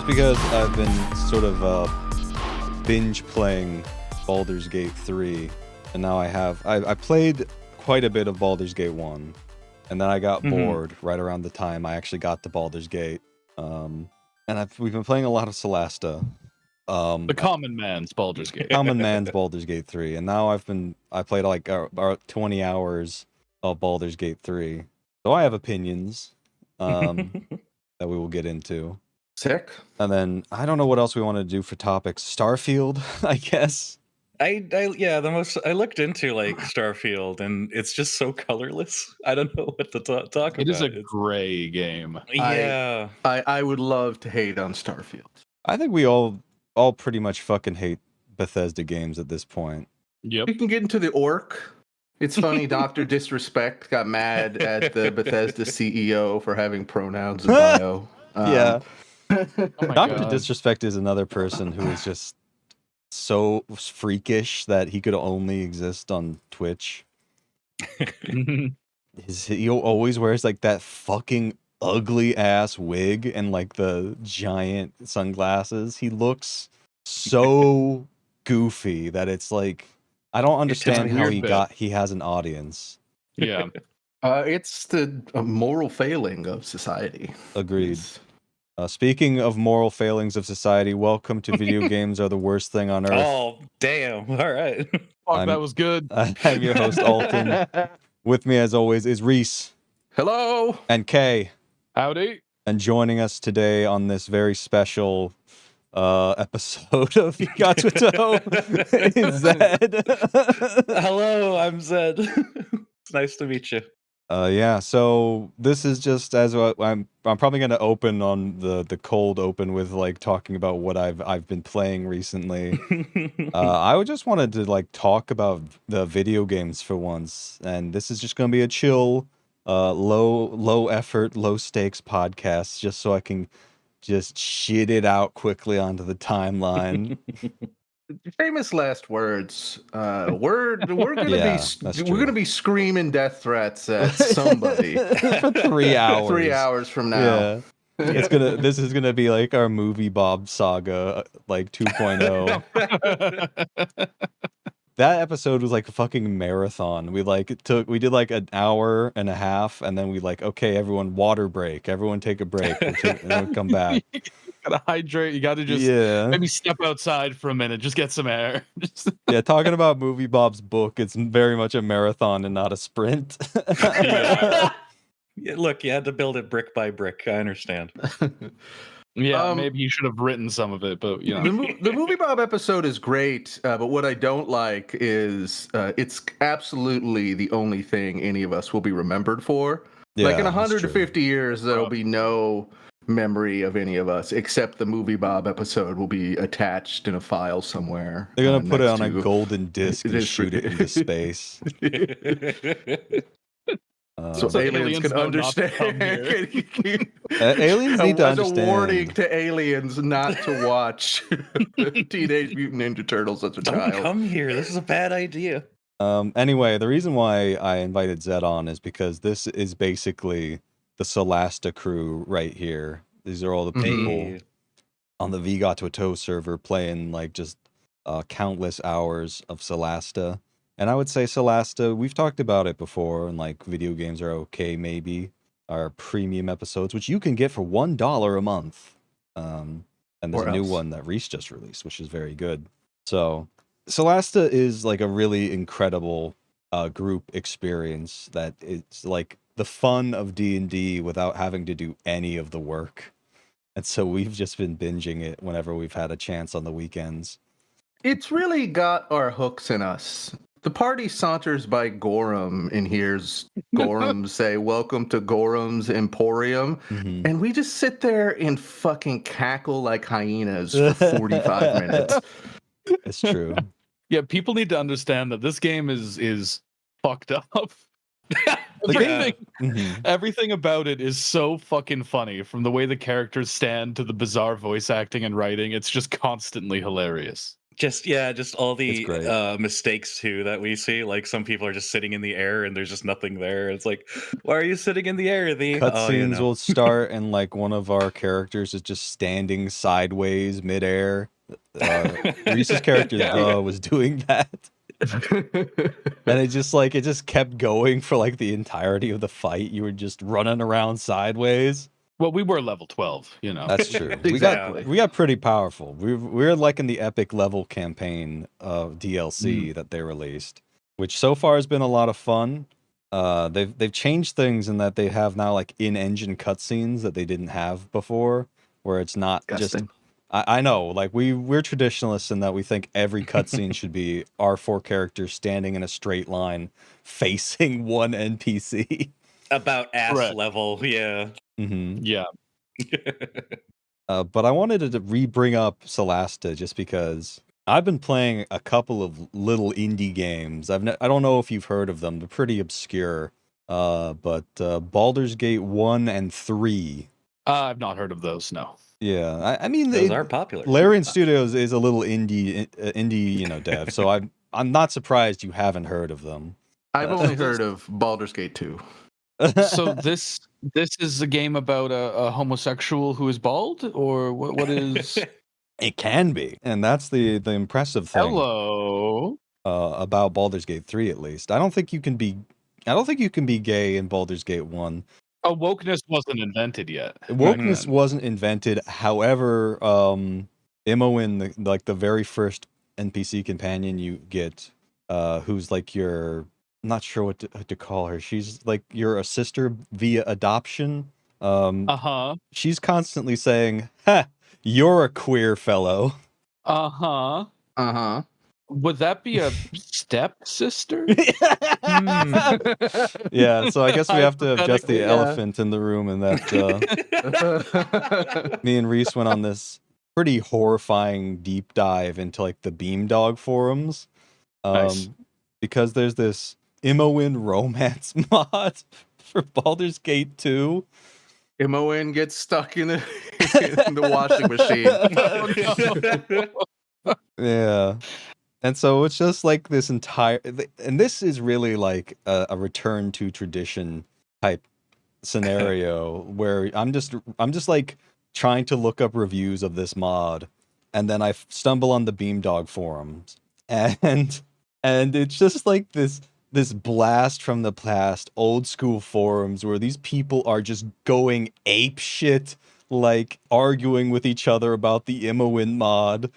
because I've been sort of binge playing Baldur's Gate 3, and now I played quite a bit of Baldur's Gate 1, and then I got bored right around the time I actually got to Baldur's Gate. And we've been playing a lot of Solasta. The common man's Baldur's Gate. Common man's Baldur's Gate 3, and now I played like about 20 hours of Baldur's Gate 3. So I have opinions that we will get into. Sick. And then I don't know what else we want to do for topics. Starfield, I guess. I looked into like Starfield, and it's just so colorless. I don't know what to talk about. It is a gray game. Yeah. I would love to hate on Starfield. I think we all pretty much fucking hate Bethesda games at this point. Yep. We can get into the orc. It's funny, Dr. Disrespect got mad at the Bethesda CEO for having pronouns in bio. Yeah. Oh my Dr. God. Disrespect is another person who is just so freakish that he could only exist on Twitch. He always wears like that fucking ugly ass wig and like the giant sunglasses. He looks so goofy that it's like I don't understand how he has an audience. Yeah. It's the moral failing of society. Agreed. Speaking of moral failings of society, welcome to Video Games Are the Worst Thing on Earth. Oh, damn. All right. Fuck, that was good. I'm your host, Alton. With me, as always, is Reese. Hello. And Kay. Howdy. And joining us today on this very special episode of You Got to is Zed. Hello, I'm Zed. It's nice to meet you. Yeah, so this is just as I'm probably going to open on the cold open with like talking about what I've been playing recently. I just wanted to like talk about the video games for once, and this is just going to be a chill, low effort, low stakes podcast, just so I can just shit it out quickly onto the timeline. Famous last words. We're gonna be screaming death threats at somebody for 3 hours. 3 hours from now. Yeah. This is gonna be like our movie Bob saga, like 2.0. That episode was like a fucking marathon. We did like an hour and a half, and then we like, okay, everyone, water break. Everyone take a break. And then we come back. You gotta hydrate. You gotta just maybe step outside for a minute. Just get some air. Yeah, talking about movie Bob's book, it's very much a marathon and not a sprint. Yeah, look, you had to build it brick by brick. I understand. Yeah, maybe you should have written some of it, but you know. The movie Bob episode is great, but what I don't like is it's absolutely the only thing any of us will be remembered for. Yeah, like in 150 years, there'll be no memory of any of us except the movie Bob episode will be attached in a file somewhere. They're gonna put it on a golden disc and shoot it into space. So aliens can understand. Aliens need to understand. As a warning to aliens not to watch Teenage Mutant Ninja Turtles as a child. Don't come here. This is a bad idea. Anyway, the reason why I invited Zed on is because this is basically the Solasta crew right here. These are all the people on the V Got to a Toe server playing like just countless hours of Solasta. And I would say Solasta, we've talked about it before, and like Video Games Are Okay, maybe, our premium episodes, which you can get for $1 a month. And there's a new one that Reese just released, which is very good. So Solasta is like a really incredible group experience that it's like the fun of D&D without having to do any of the work. And so we've just been binging it whenever we've had a chance on the weekends. It's really got our hooks in us. The party saunters by Gorham and hears Gorham say, "Welcome to Gorham's Emporium." And we just sit there and fucking cackle like hyenas for 45 minutes. It's true. Yeah, people need to understand that this game is fucked up. Everything about it is so fucking funny, from the way the characters stand to the bizarre voice acting and writing. It's just constantly hilarious. just all It's great. the mistakes too that we see. Like some people are just sitting in the air and there's just nothing there. It's like, why are you sitting in the air? Cutscenes will start and like one of our characters is just standing sideways midair. Reese's character was doing that. And it just kept going for like the entirety of the fight. You were just running around sideways. Well, we were level 12, you know. That's true. Exactly. We got pretty powerful. We're like in the epic level campaign DLC that they released, which so far has been a lot of fun. They've changed things in that they have now like in-engine cutscenes that they didn't have before, where it's not just. I know, like we're traditionalists in that we think every cutscene should be our 4 characters standing in a straight line, facing one NPC. About ass level, yeah. Mm-hmm. Yeah. But I wanted to bring up Solasta just because I've been playing a couple of little indie games. I don't know if you've heard of them. They're pretty obscure. But Baldur's Gate 1 and 3. I've not heard of those, no. Yeah, I mean those are popular. Larian Studios is a little indie, dev. So I'm not surprised you haven't heard of them. I've only heard of Baldur's Gate 2. So this is a game about a homosexual who is bald, or what is? It can be, and that's the impressive thing. Hello. About Baldur's Gate 3, at least. I don't think you can be gay in Baldur's Gate 1. Oh, wokeness wasn't invented yet. Wokeness wasn't invented. However, Imoen, the very first NPC companion you get, who's like your, I'm not sure what to call her. She's like your sister via adoption. She's constantly saying, "Ha, you're a queer fellow." Would that be a stepsister? Yeah, so I guess we have to adjust the elephant in the room, and that me and Reese went on this pretty horrifying deep dive into like the Beamdog forums, Nice. because there's this Imoen romance mod for Baldur's Gate 2. Imoen gets stuck in the washing machine. Yeah. And so it's just like this entire, and this is really like a return to tradition type scenario where I'm just like trying to look up reviews of this mod, and then I stumble on the Beamdog forums, and it's just like this blast from the past, old school forums where these people are just going ape shit, like arguing with each other about the Imoen mod.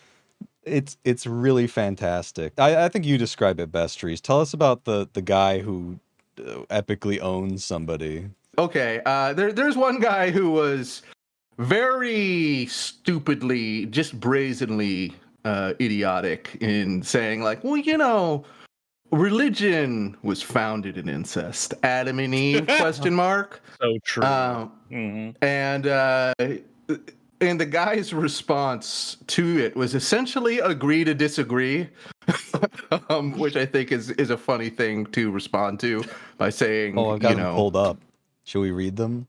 It's really fantastic. I think you describe it best, Reese. Tell us about the guy who epically owns somebody. Okay, there's one guy who was very stupidly, just brazenly idiotic in saying like, well, you know, religion was founded in incest. Adam and Eve, question mark. So true. And the guy's response to it was essentially agree to disagree, which I think is a funny thing to respond to by saying, I've got them pulled up. Should we read them?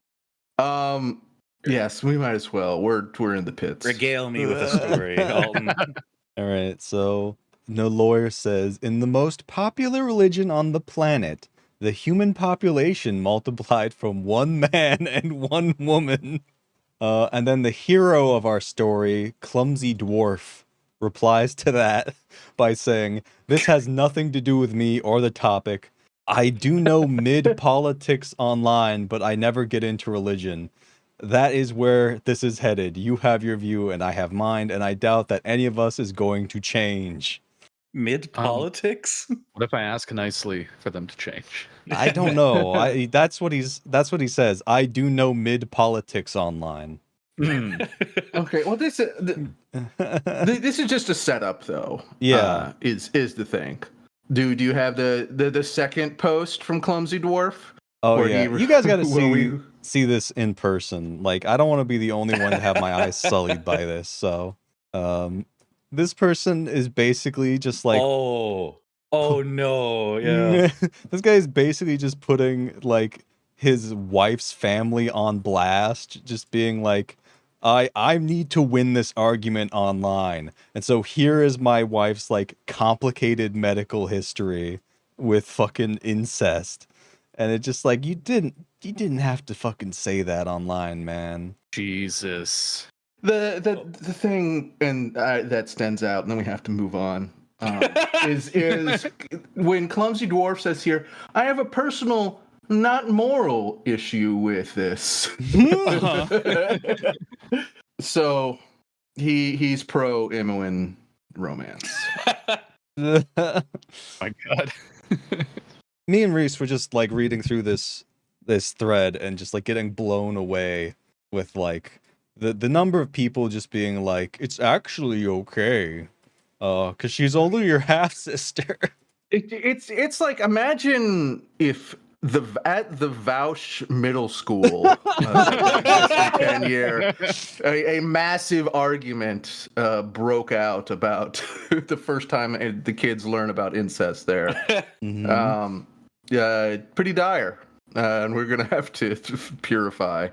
Yes, we might as well. We're in the pits. Regale me with a story, Alton. All right, so No Lawyer says, in the most popular religion on the planet, the human population multiplied from 1 man and 1 woman. And then the hero of our story, Clumsy Dwarf, replies to that by saying, this has nothing to do with me or the topic. I do know mid-politics online, but I never get into religion. That is where this is headed. You have your view and I have mine, and I doubt that any of us is going to change. Mid-politics? What if I ask nicely for them to change? I don't know. That's what he says. I do know mid-politics online. Okay, well this is just a setup though. Yeah. Is the thing. Do you have the second post from Clumsy Dwarf? Oh yeah. You guys got to see this in person. Like, I don't want to be the only one to have my eyes sullied by this. So, this person is basically just like, oh no, yeah. This guy is basically just putting like his wife's family on blast, just being like, I need to win this argument online. And so here is my wife's like complicated medical history with fucking incest. And it just like you didn't have to fucking say that online, man. Jesus. The thing and that stands out, and then we have to move on. Is when Clumsy Dwarf says here, I have a personal, not moral issue with this. So he's pro Imoen romance. My God. Me and Reese were just like reading through this thread and just like getting blown away with like the number of people just being like, it's actually okay. Cause she's only your half sister. It's like, imagine if at the Vaush Middle School 10-year, a massive argument broke out about the first time the kids learn about incest there. Pretty dire, and we're gonna have to purify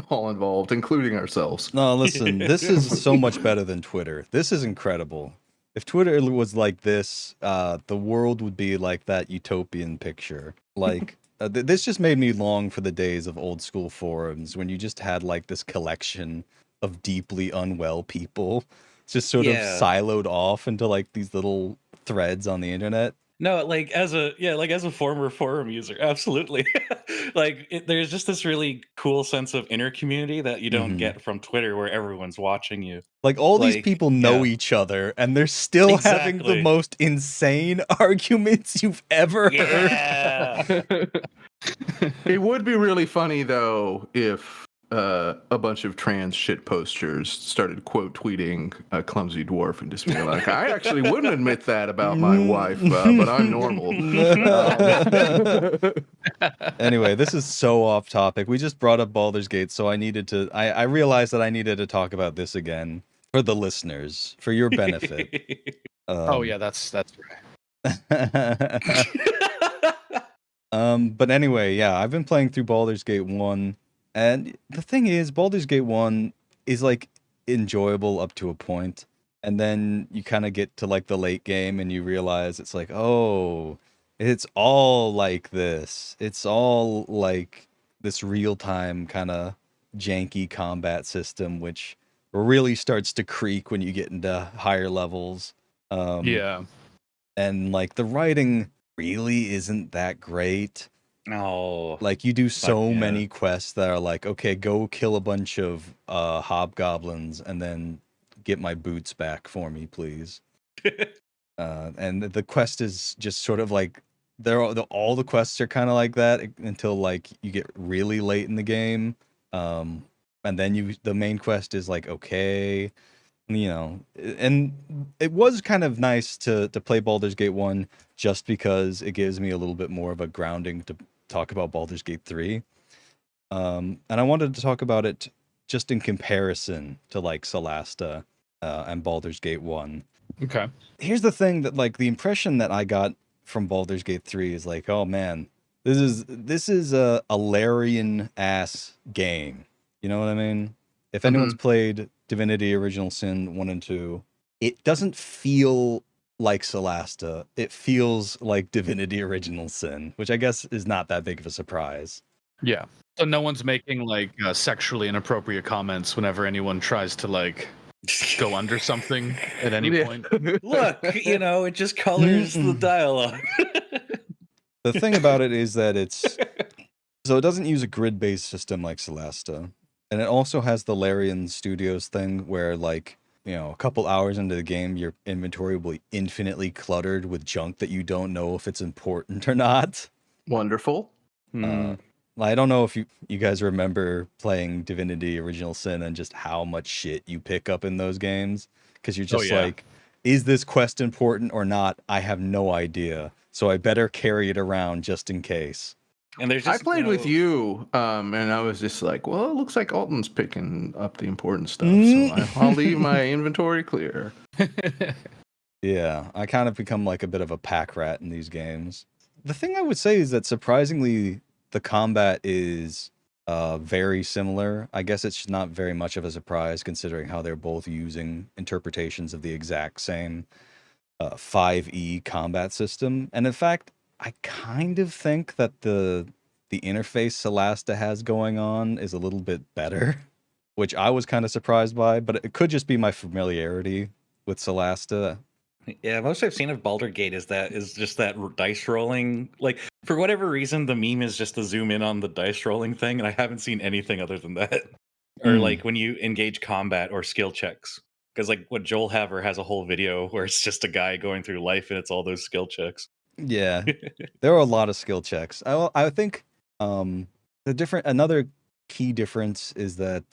all involved, including ourselves. No, listen, this is so much better than Twitter. This is incredible. If Twitter was like this, the world would be like that utopian picture. Like, this just made me long for the days of old school forums when you just had like this collection of deeply unwell people just sort of siloed off into like these little threads on the internet. No, like as a former forum user, absolutely. There's just this really cool sense of inner community that you don't get from Twitter, where everyone's watching you. Like all these people know each other, and they're still having the most insane arguments you've ever heard. It would be really funny though if a bunch of trans shit posters started quote tweeting Clumsy Dwarf and just being like, I actually wouldn't admit that about my wife, but I'm normal. Anyway, this is so off topic. We just brought up Baldur's Gate, so I realized that I needed to talk about this again for the listeners, for your benefit. Oh yeah, that's right. But anyway, yeah, I've been playing through Baldur's Gate 1. And the thing is, Baldur's Gate 1 is, like, enjoyable up to a point. And then you kind of get to, like, the late game and you realize it's like, oh, it's all like this. It's all, like, this real-time kind of janky combat system, which really starts to creak when you get into higher levels. Yeah. And, like, the writing really isn't that great. No. Like, you do so many quests that are like, okay, go kill a bunch of hobgoblins and then get my boots back for me, please. And the quest is just sort of like, all the quests are kind of like that until like you get really late in the game. And then the main quest is like, okay, you know, and it was kind of nice to play Baldur's Gate 1 just because it gives me a little bit more of a grounding to talk about Baldur's Gate 3. And I wanted to talk about it just in comparison to like Solasta and Baldur's Gate 1. Okay. Here's the thing that like the impression that I got from Baldur's Gate 3 is like, oh man, this is a Larian ass game. You know what I mean? If anyone's played Divinity Original Sin 1 and 2, it doesn't feel like Solasta. It feels like Divinity Original Sin, which I guess is not that big of a surprise. Yeah. So no one's making like sexually inappropriate comments whenever anyone tries to like go under something at any point. Look, it just colors the dialogue. The thing about it is that it doesn't use a grid-based system like Solasta. And it also has the Larian Studios thing where like, a couple hours into the game, your inventory will be infinitely cluttered with junk that you don't know if it's important or not. Wonderful. I don't know if you guys remember playing Divinity Original Sin and just how much shit you pick up in those games. Because you're just like, is this quest important or not? I have no idea. So I better carry it around just in case. And I played with you, and I was just like, well, it looks like Alton's picking up the important stuff, so I'll leave my inventory clear. Yeah, I kind of become like a bit of a pack rat in these games. The thing I would say is that surprisingly, the combat is very similar. I guess it's not very much of a surprise considering how they're both using interpretations of the exact same 5e combat system. And in fact, I kind of think that the interface Solasta has going on is a little bit better, which I was kind of surprised by, but it could just be my familiarity with Solasta. Yeah, most I've seen of Baldur's Gate is just that dice rolling. Like, for whatever reason, the meme is just to zoom in on the dice rolling thing, and I haven't seen anything other than that. Or like when you engage combat or skill checks. Because like what Joel Haver has a whole video where it's just a guy going through life and it's all those skill checks. Yeah, there are a lot of skill checks. I think another key difference is that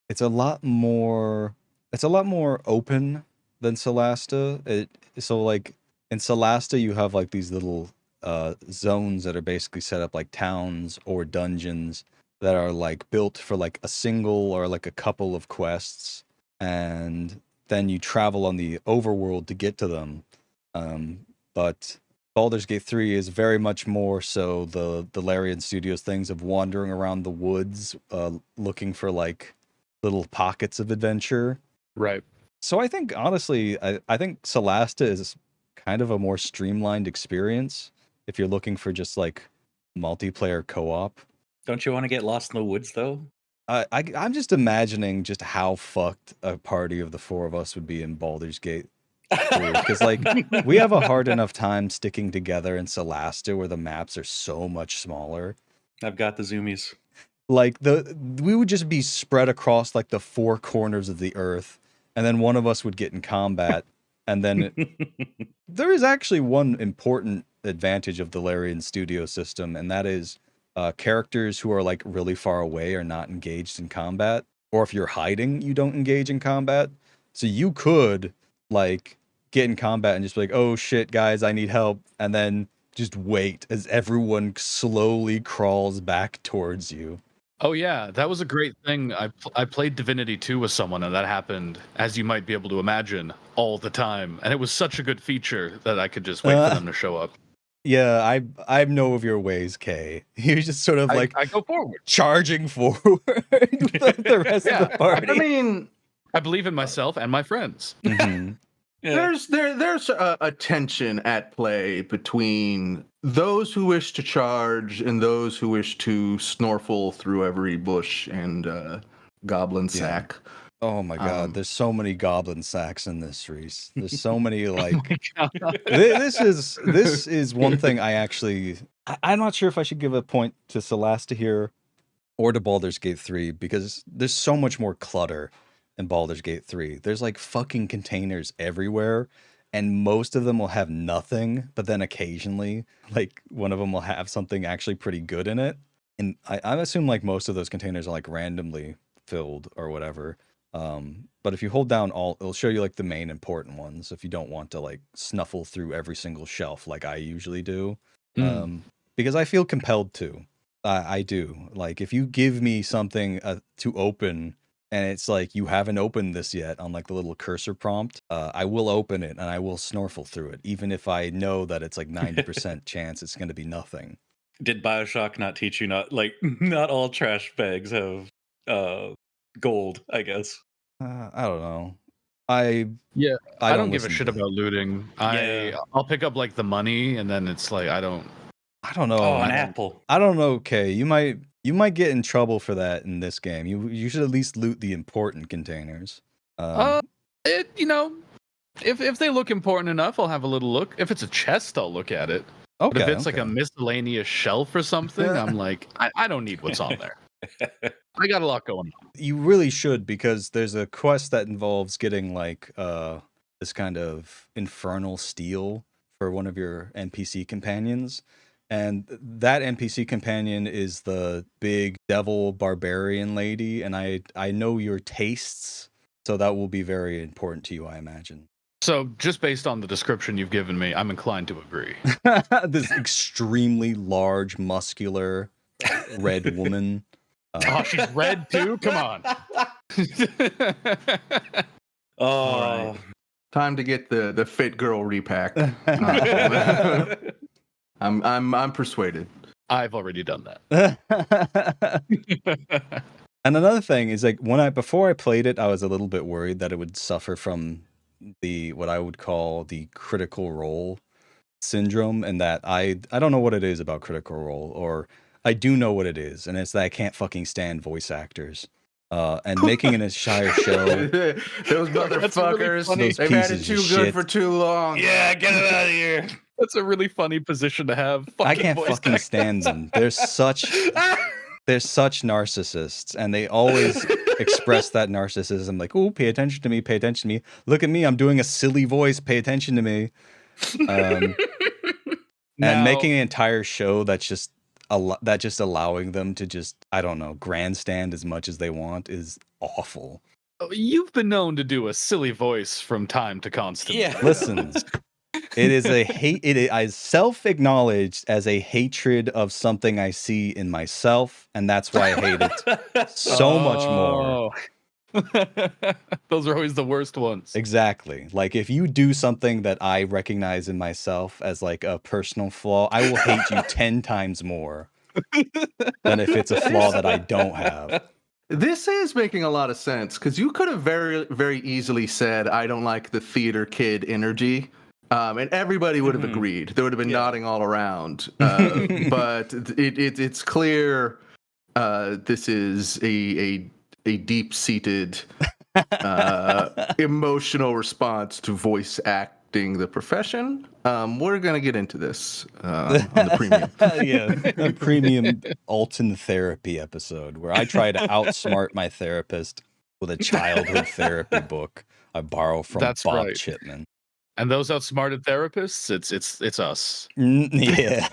it's a lot more open than Solasta. So like in Solasta you have like these little zones that are basically set up like towns or dungeons that are like built for like a single or like a couple of quests, and then you travel on the overworld to get to them. But Baldur's Gate 3 is very much more so the Larian Studios things of wandering around the woods, looking for like little pockets of adventure. Right. So I think honestly, I think Solasta is kind of a more streamlined experience if you're looking for just like multiplayer co-op. Don't you want to get lost in the woods though? I'm just imagining just how fucked a party of the four of us would be in Baldur's Gate. Because like we have a hard enough time sticking together in Solasta where the maps are so much smaller. I've got the zoomies. Like we would just be spread across like the four corners of the earth, and then one of us would get in combat, and then there is actually one important advantage of the Larian Studio system, and that is characters who are like really far away are not engaged in combat, or if you're hiding, you don't engage in combat. So you could like get in combat and just be like, oh shit, guys, I need help. And then just wait as everyone slowly crawls back towards you. Oh yeah, that was a great thing. I played Divinity 2 with someone, and that happened, as you might be able to imagine, all the time. And it was such a good feature that I could just wait for them to show up. Yeah, I know of your ways, Kay. You're just sort of like I go forward, charging forward with the rest of the party. I mean, I believe in myself and my friends. Mm-hmm. Yeah. There's a tension at play between those who wish to charge and those who wish to snorkel through every bush and goblin sack. Oh my god, there's so many goblin sacks in this, Reese. There's so many like Oh this is one thing I actually I'm not sure if I should give a point to Solasta here or to Baldur's Gate 3 because there's so much more clutter in Baldur's Gate 3. There's like fucking containers everywhere, and most of them will have nothing, but then occasionally like one of them will have something actually pretty good in it. And I assume like most of those containers are like randomly filled or whatever. But if you hold down alt, it'll show you like the main important ones if you don't want to like snuffle through every single shelf like I usually do. Because I feel compelled to. I do. Like if you give me something to open and it's like you haven't opened this yet on like the little cursor prompt, I will open it and I will snorkel through it, even if I know that it's like 90% chance it's going to be nothing. Did BioShock not teach you not all trash bags have gold, I guess? I don't know. I don't give a shit about looting. I'll pick up like the money, and then it's like I don't know. Oh, an apple. I don't know, Kay. You might get in trouble for that in this game. You should at least loot the important containers. If they look important enough, I'll have a little look. If it's a chest, I'll look at it. Okay. But if it's like a miscellaneous shelf or something, I'm like, I don't need what's on there. I got a lot going on. You really should, because there's a quest that involves getting like this kind of infernal steel for one of your NPC companions. And that NPC companion is the big devil barbarian lady, and I know your tastes, so that will be very important to you, I imagine. So, just based on the description you've given me, I'm inclined to agree. This extremely large, muscular, red woman. Oh, she's red too? Come on. All right. Time to get the fit girl repack. I'm persuaded. I've already done that. And another thing is like before I played it, I was a little bit worried that it would suffer from what I would call the critical role syndrome, and that I don't know what it is about critical role, or I do know what it is, and it's that I can't fucking stand voice actors. And making an entire show. Those motherfuckers, really they've had it too good for too long. Yeah, get it out of here. That's a really funny position to have. I can't fucking stand them. They're such narcissists, and they always express that narcissism like, oh, pay attention to me, pay attention to me. Look at me, I'm doing a silly voice, pay attention to me. And making an entire show that's just allowing them to just, I don't know, grandstand as much as they want is awful. You've been known to do a silly voice from time to constant. Yeah. Listen, it is I self-acknowledged as a hatred of something I see in myself, and that's why I hate it so much more. Those are always the worst ones. Exactly. Like, if you do something that I recognize in myself as like a personal flaw, I will hate you 10 times more than if it's a flaw that I don't have. This is making a lot of sense, because you could have very, very easily said, I don't like the theater kid energy. And everybody would have agreed. They would have been nodding all around. But it's clear this is a deep-seated emotional response to voice acting the profession. We're going to get into this on the premium. The premium Alton therapy episode, where I try to outsmart my therapist with a childhood therapy book I borrow from Bob Chipman. And those outsmarted therapists, it's us. Yeah.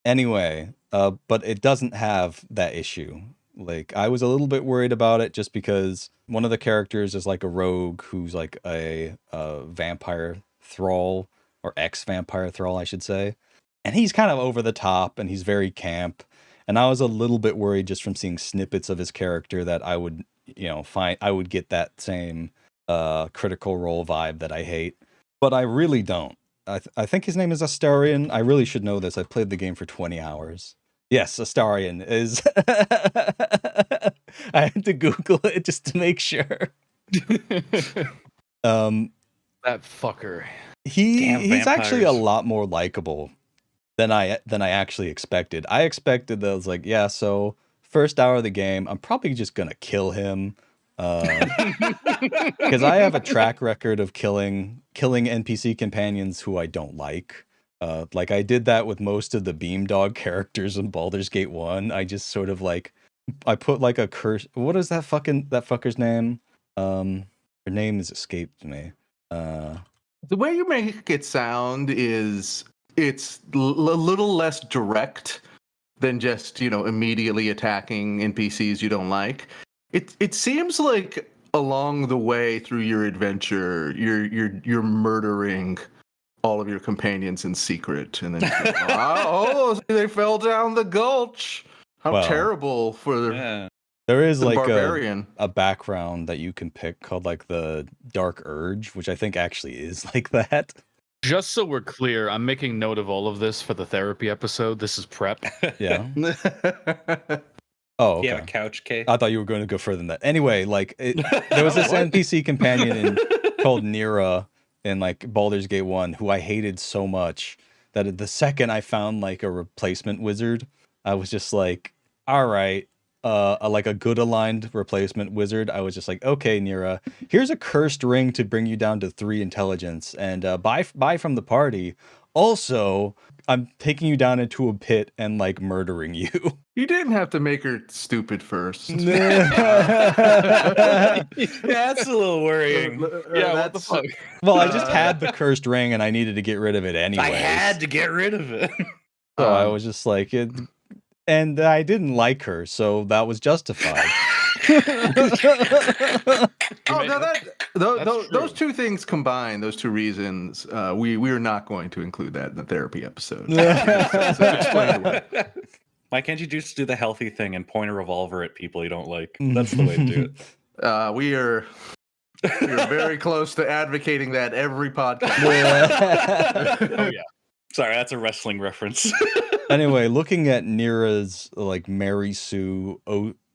Anyway, but it doesn't have that issue. Like, I was a little bit worried about it just because one of the characters is like a rogue who's like a vampire thrall, or ex-vampire thrall, I should say. And he's kind of over the top, and he's very camp. And I was a little bit worried just from seeing snippets of his character that I would, I would get that same critical role vibe that I hate. But I really don't. I think his name is Astarion. I really should know this. I've played the game for 20 hours. Yes, Astarion is. I had to Google it just to make sure. That fucker. He's actually a lot more likable than I actually expected. I expected that I was like, yeah, so first hour of the game, I'm probably just gonna kill him. Because I have a track record of killing NPC companions who I don't like. Like, I did that with most of the Beamdog characters in Baldur's Gate 1. I just sort of like, I put like a curse. What is that fucker's name? Her name has escaped me. The way you make it sound is it's a little less direct than just, immediately attacking NPCs you don't like. It seems like along the way through your adventure, you're murdering all of your companions in secret, and then they fell down the gulch. How terrible for there is the like barbarian. A background that you can pick called like the Dark Urge, which I think actually is like that. Just so we're clear, I'm making note of all of this for the therapy episode. This is prep. Yeah. Oh, okay. Yeah, couch case. I thought you were going to go further than that. Anyway, like there was this NPC companion called Nira in like Baldur's Gate 1 who I hated so much that the second I found like a replacement wizard, I was just like, all right, like a good aligned replacement wizard. I was just like, okay, Nira, here's a cursed ring to bring you down to 3 intelligence, and buy from the party. Also, I'm taking you down into a pit and like murdering you. You didn't have to make her stupid first. That's a little worrying. Yeah, what the fuck? Well, I just had the cursed ring and I needed to get rid of it anyway. I had to get rid of it. So I was just like, and I didn't like her, so that was justified. Those two things combined, those two reasons, we are not going to include that in the therapy episode. So explain away. Why can't you just do the healthy thing and point a revolver at people you don't like? That's the way to do it. We are very close to advocating that every podcast. Oh yeah. Sorry, that's a wrestling reference. Anyway, looking at Nira's like Mary Sue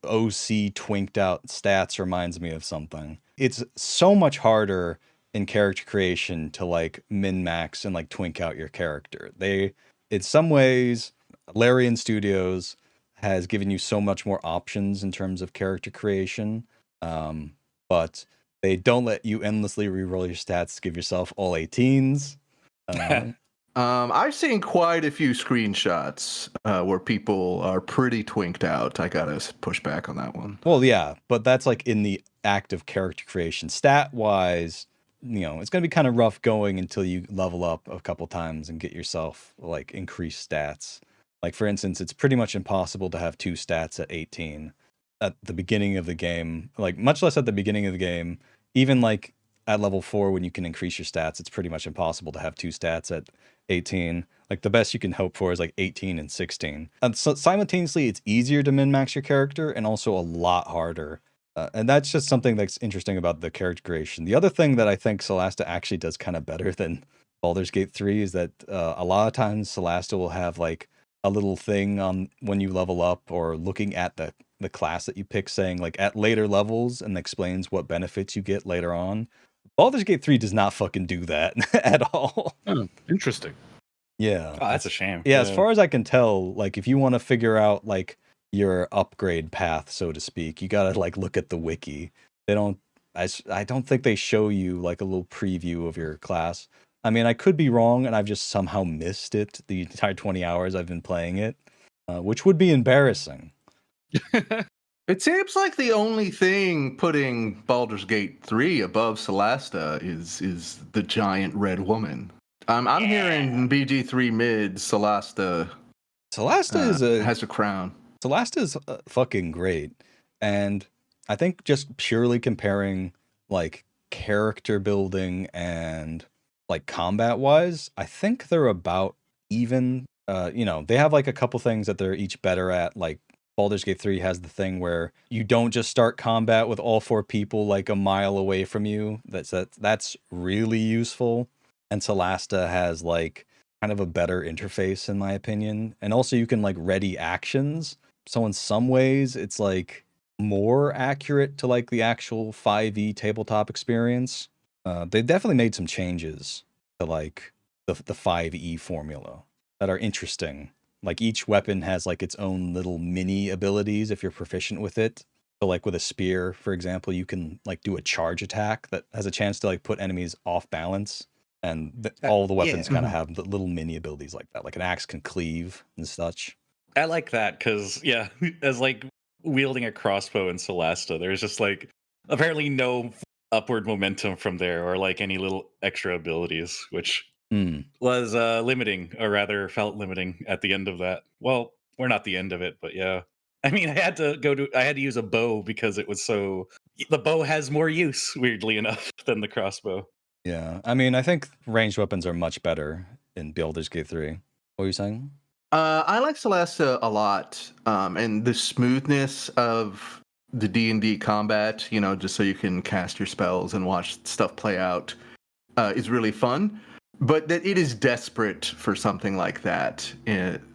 OC twinked out stats reminds me of something. It's so much harder in character creation to like min max and like twink out your character. They, in some ways, Larian Studios has given you so much more options in terms of character creation, but they don't let you endlessly reroll your stats to give yourself all 18s. I've seen quite a few screenshots where people are pretty twinked out. I gotta push back on that one. Well, yeah, but that's like in the act of character creation. Stat wise, you know, it's gonna be kind of rough going until you level up a couple times and get yourself like increased stats. Like for instance, it's pretty much impossible to have 2 stats at 18 at the beginning of the game. Like much less at the beginning of the game. Even like at level 4 when you can increase your stats, it's pretty much impossible to have 2 stats at 18. Like the best you can hope for is like 18 and 16. And so simultaneously, it's easier to min-max your character and also a lot harder. And that's just something that's interesting about the character creation. The other thing that I think Solasta actually does kind of better than Baldur's Gate 3 is that a lot of times Solasta will have like a little thing on when you level up or looking at the class that you pick saying like at later levels and explains what benefits you get later on. Baldur's Gate 3 does not fucking do that at all. Oh, interesting. Yeah. Oh, that's a shame. Yeah, as far as I can tell, like if you want to figure out like your upgrade path, so to speak, you gotta like look at the wiki. They don't. I don't think they show you like a little preview of your class. I mean, I could be wrong, and I've just somehow missed it the entire 20 hours I've been playing it, which would be embarrassing. It seems like the only thing putting Baldur's Gate 3 above Solasta is the giant red woman. I'm hearing BG3 mid Solasta. Solasta has a crown. Solasta is fucking great, and I think just purely comparing like character building and like combat wise, I think they're about even. You know, they have like a couple things that they're each better at, like. Baldur's Gate 3 has the thing where you don't just start combat with all 4 people like a mile away from you. That's really useful. And Solasta has like kind of a better interface in my opinion. And also you can like ready actions. So in some ways it's like more accurate to like the actual 5e tabletop experience. They definitely made some changes to like the 5e formula that are interesting. Like each weapon has like its own little mini abilities if you're proficient with it. So like with a spear, for example, you can like do a charge attack that has a chance to like put enemies off balance. And all the weapons kind of have the little mini abilities like that. Like an axe can cleave and such. I like that because, yeah, as like wielding a crossbow in Solasta, there's just like apparently no upward momentum from there or like any little extra abilities, which was limiting, or rather felt limiting at the end of that. Well, we're not the end of it, but yeah. I mean, I had to use a bow because it was so. The bow has more use, weirdly enough, than the crossbow. Yeah, I mean, I think ranged weapons are much better in Baldur's Gate 3. What were you saying? I like Solasta a lot, and the smoothness of the D&D combat. You know, just so you can cast your spells and watch stuff play out, is really fun. But that it is desperate for something like that.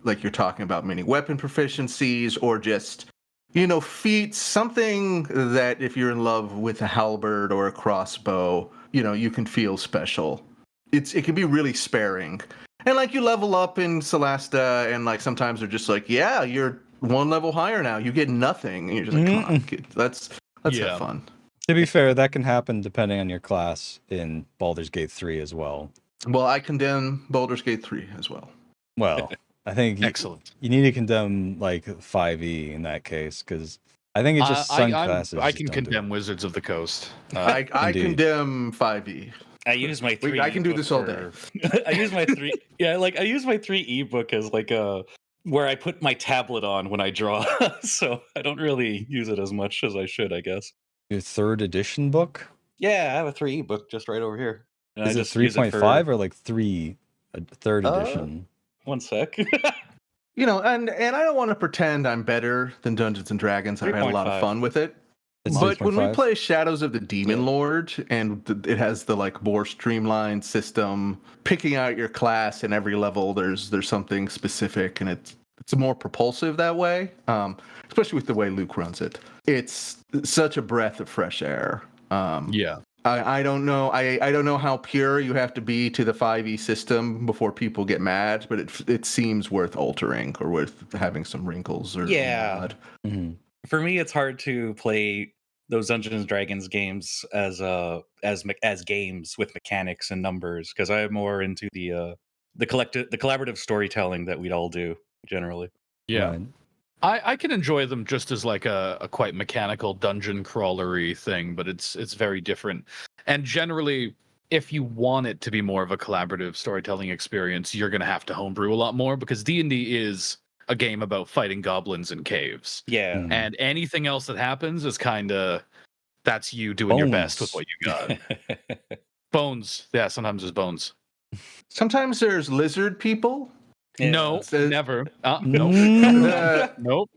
Like you're talking about many weapon proficiencies or just, you know, feats, something that if you're in love with a halberd or a crossbow, you know, you can feel special. It can be really sparing. And like you level up in Solasta and like sometimes they're just like, yeah, you're 1 level higher now. You get nothing. And you're just like, come on, kid. Let's have fun. To be fair, that can happen depending on your class in Baldur's Gate 3 as well. Well, I condemn Baldur's Gate 3 as well. Well, I think excellent. You need to condemn like 5e in that case because I think it's just some classes. I can condemn Wizards of the Coast. I condemn 5e. I use my 3. I can do this all day. I use my 3. Yeah, like I use my 3e book as like a where I put my tablet on when I draw, so I don't really use it as much as I should, I guess. Your 3rd edition book? Yeah, I have a 3e book just right over here. And is it 3.5 or like 3 3rd edition? One sec. You know, and I don't want to pretend I'm better than Dungeons and Dragons. I've had a lot of fun with it. It's But when we 6.5? play Shadows of the Demon Lord, and it has the like more streamlined system, picking out your class in every level, there's something specific, and it's more propulsive that way. Especially with the way Luke runs it, it's such a breath of fresh air. Yeah. I don't know. I don't know how pure you have to be to the 5e system before people get mad, but it seems worth altering or worth having some wrinkles or Yeah. Mm-hmm. For me, it's hard to play those Dungeons and Dragons games as games with mechanics and numbers, because I am more into the collaborative storytelling that we'd all do generally. Yeah. Right. I can enjoy them just as like a quite mechanical dungeon crawlery thing, but it's very different. And generally, if you want it to be more of a collaborative storytelling experience, you're going to have to homebrew a lot more, because D&D is a game about fighting goblins in caves. Yeah. Mm. And anything else that happens is kind of, that's you doing your best with what you got. Bones. Yeah, sometimes there's bones. Sometimes there's lizard people. Yeah. No, So- never. Mm. Nope. Nope.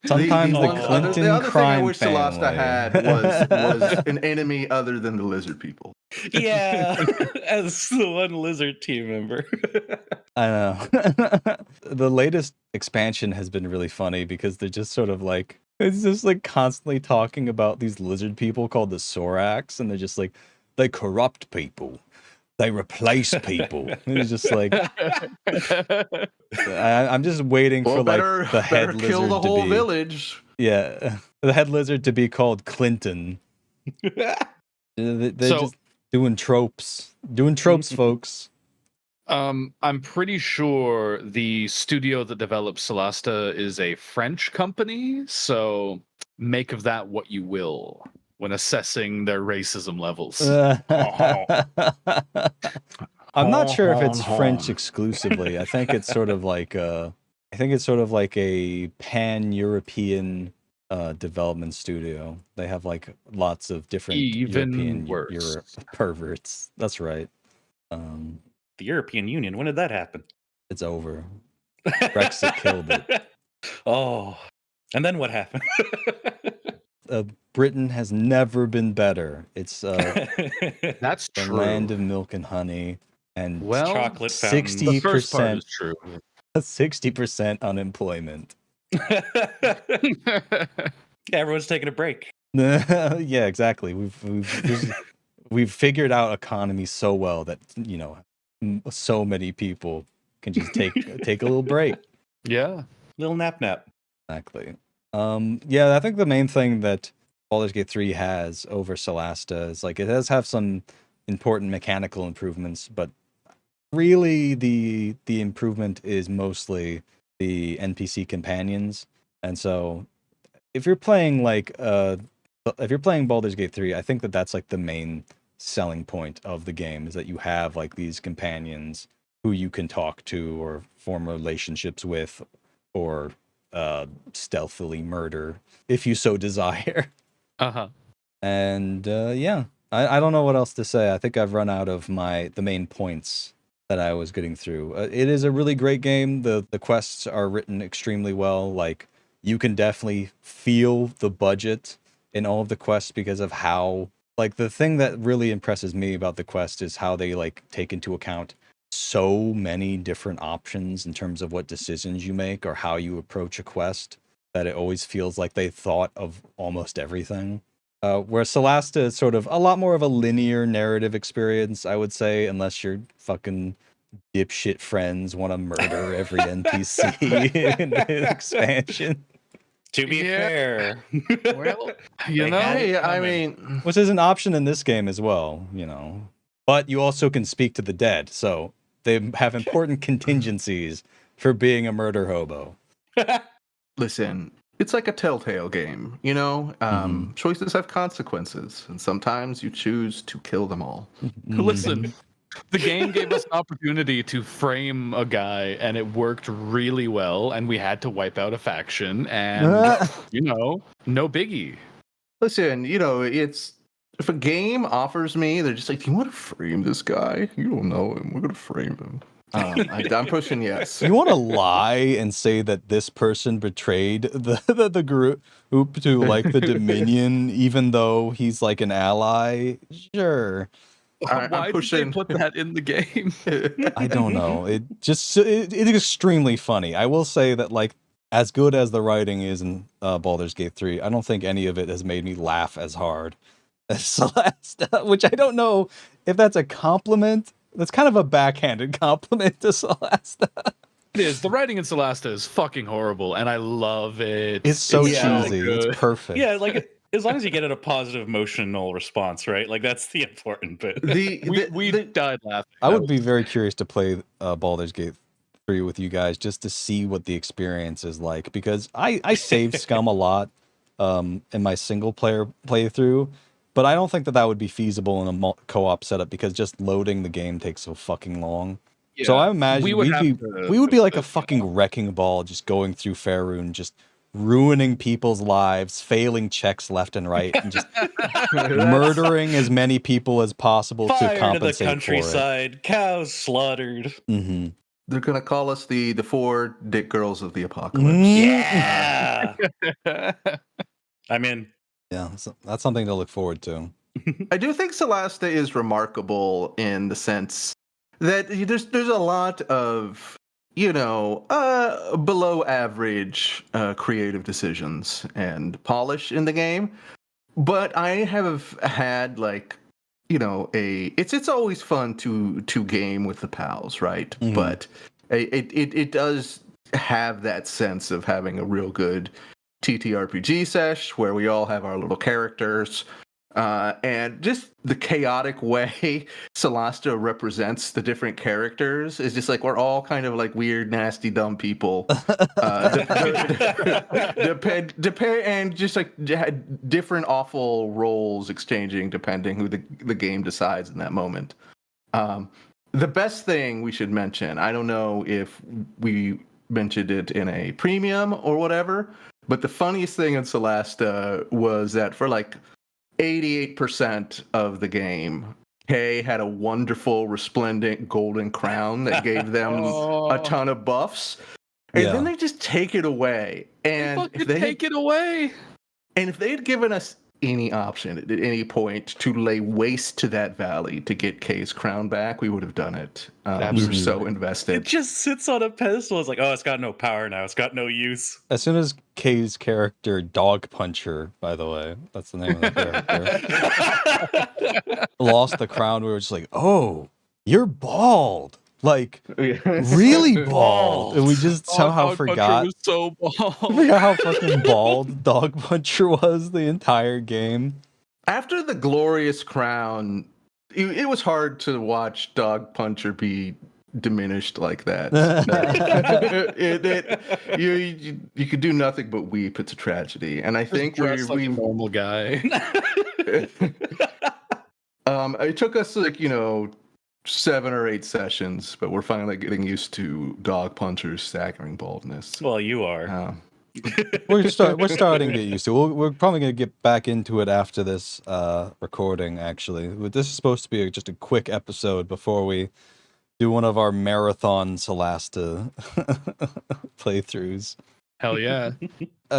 Sometimes the Clinton the other thing I crime wish Solasta family. had was an enemy other than the lizard people. Yeah, as the one lizard team member. I know. The latest expansion has been really funny because they're just sort of like, it's just like constantly talking about these lizard people called the Sorax, and they're just like, they corrupt people. They replace people. And it's just like, I'm just waiting for like the head better lizard kill the whole to be, village. yeah, the head lizard to be called Clinton. They're So- just doing tropes, folks. I'm pretty sure the studio that develops Solasta is a French company, so make of that what you will when assessing their racism levels. I'm not sure if it's French exclusively. I think it's sort of like a pan-European development studio. They have like lots of different Even European worse. Europe perverts. That's right. The European Union. When did that happen? It's over. Brexit killed it. Oh, and then what happened? Britain has never been better. It's That's the true. land of milk and honey, and Well, chocolate fountains. the first part 60% is true. 60% unemployment. Yeah, everyone's taking a break. Yeah, exactly. We've figured out economy so well that so many people can just take a little break. Yeah. Little nap. Exactly. Yeah, I think the main thing that Baldur's Gate 3 has over Solasta is like it does have some important mechanical improvements, but really the improvement is mostly the NPC companions. And so if you're playing Baldur's Gate 3, I think that's like the main selling point of the game, is that you have like these companions who you can talk to or form relationships with, or stealthily murder if you so desire. Uh-huh. And yeah, I don't know what else to say. I think I've run out of the main points that I was getting through. It is a really great game. The quests are written extremely well. Like, you can definitely feel the budget in all of the quests because of how, like, the thing that really impresses me about the quest is how they like take into account so many different options in terms of what decisions you make or how you approach a quest, that it always feels like they thought of almost everything. Where Solasta is sort of a lot more of a linear narrative experience, I would say, unless your fucking dipshit friends want to murder every NPC in an expansion. To be fair, Well, They had it Hey, I coming. mean, Which is an option in this game as well, But you also can speak to the dead, so they have important contingencies for being a murder hobo. listen, it's like a Telltale game, Choices have consequences, and sometimes you choose to kill them all. listen, the game gave us an opportunity to frame a guy, and it worked really well, and we had to wipe out a faction, and, no biggie. Listen, it's if a game offers me, they're just like, "Do you want to frame this guy? You don't know him. We're gonna frame him." I'm pushing yes. You want to lie and say that this person betrayed the group to like the Dominion, even though he's like an ally? Sure. Why did they put that in the game? I don't know. It just it is extremely funny. I will say that like as good as the writing is in Baldur's Gate 3, I don't think any of it has made me laugh as hard as Solasta, which I don't know if that's a compliment. That's kind of a backhanded compliment to Solasta. It is. The writing in Solasta is fucking horrible, and I love it. It's so Yeah. cheesy. It's perfect. Yeah, like as long as you get a positive emotional response, right? Like that's the important bit. We died laughing. I would be very curious to play Baldur's Gate 3 with you guys just to see what the experience is like, because I saved Scum a lot in my single player playthrough, but I don't think that would be feasible in a co-op setup because just loading the game takes so fucking long. Yeah, so I imagine we would be like a to, fucking wrecking ball just going through Faerun, just ruining people's lives, failing checks left and right, and just murdering as many people as possible Fire to compensate to the countryside, cows slaughtered. Mm-hmm. They're gonna call us the 4 dick girls of the apocalypse. Yeah. I'm in. Yeah, so that's something to look forward to. I do think Solasta is remarkable in the sense that there's a lot of below average creative decisions and polish in the game, but I have had like it's always fun to game with the pals, right? Mhm. But it does have that sense of having a real good TTRPG sesh where we all have our little characters, and just the chaotic way Solasta represents the different characters is just like we're all kind of like weird, nasty, dumb people, and just like different awful roles exchanging depending who the game decides in that moment. The best thing we should mention, I don't know if we mentioned it in a premium or whatever, but the funniest thing in Solasta was that for like 88% of the game, Kay had a wonderful, resplendent golden crown that gave them a ton of buffs. And then they just take it away. And if they take it away. And if they had given us any option at any point to lay waste to that valley to get Kay's crown back, we would have done it. We were so invested. It just sits on a pedestal. It's like, oh, it's got no power now. It's got no use. As soon as Kay's character, Dog Puncher, by the way, that's the name of the character, lost the crown, we were just like, oh, you're bald. Like, really bald. And we just somehow forgot. Was so bald. Forgot how fucking bald Dog Puncher was the entire game. After the glorious crown, it was hard to watch Dog Puncher be diminished like that. You could do nothing but weep. It's a tragedy, and I think we like a normal guy. It took us like 7 or 8 sessions, but we're finally getting used to Dog Puncher's staggering baldness. Well, you are. We're starting to get used to it. We're probably going to get back into it after this recording, actually. This is supposed to be just a quick episode before we do one of our marathon Solasta playthroughs. Hell yeah.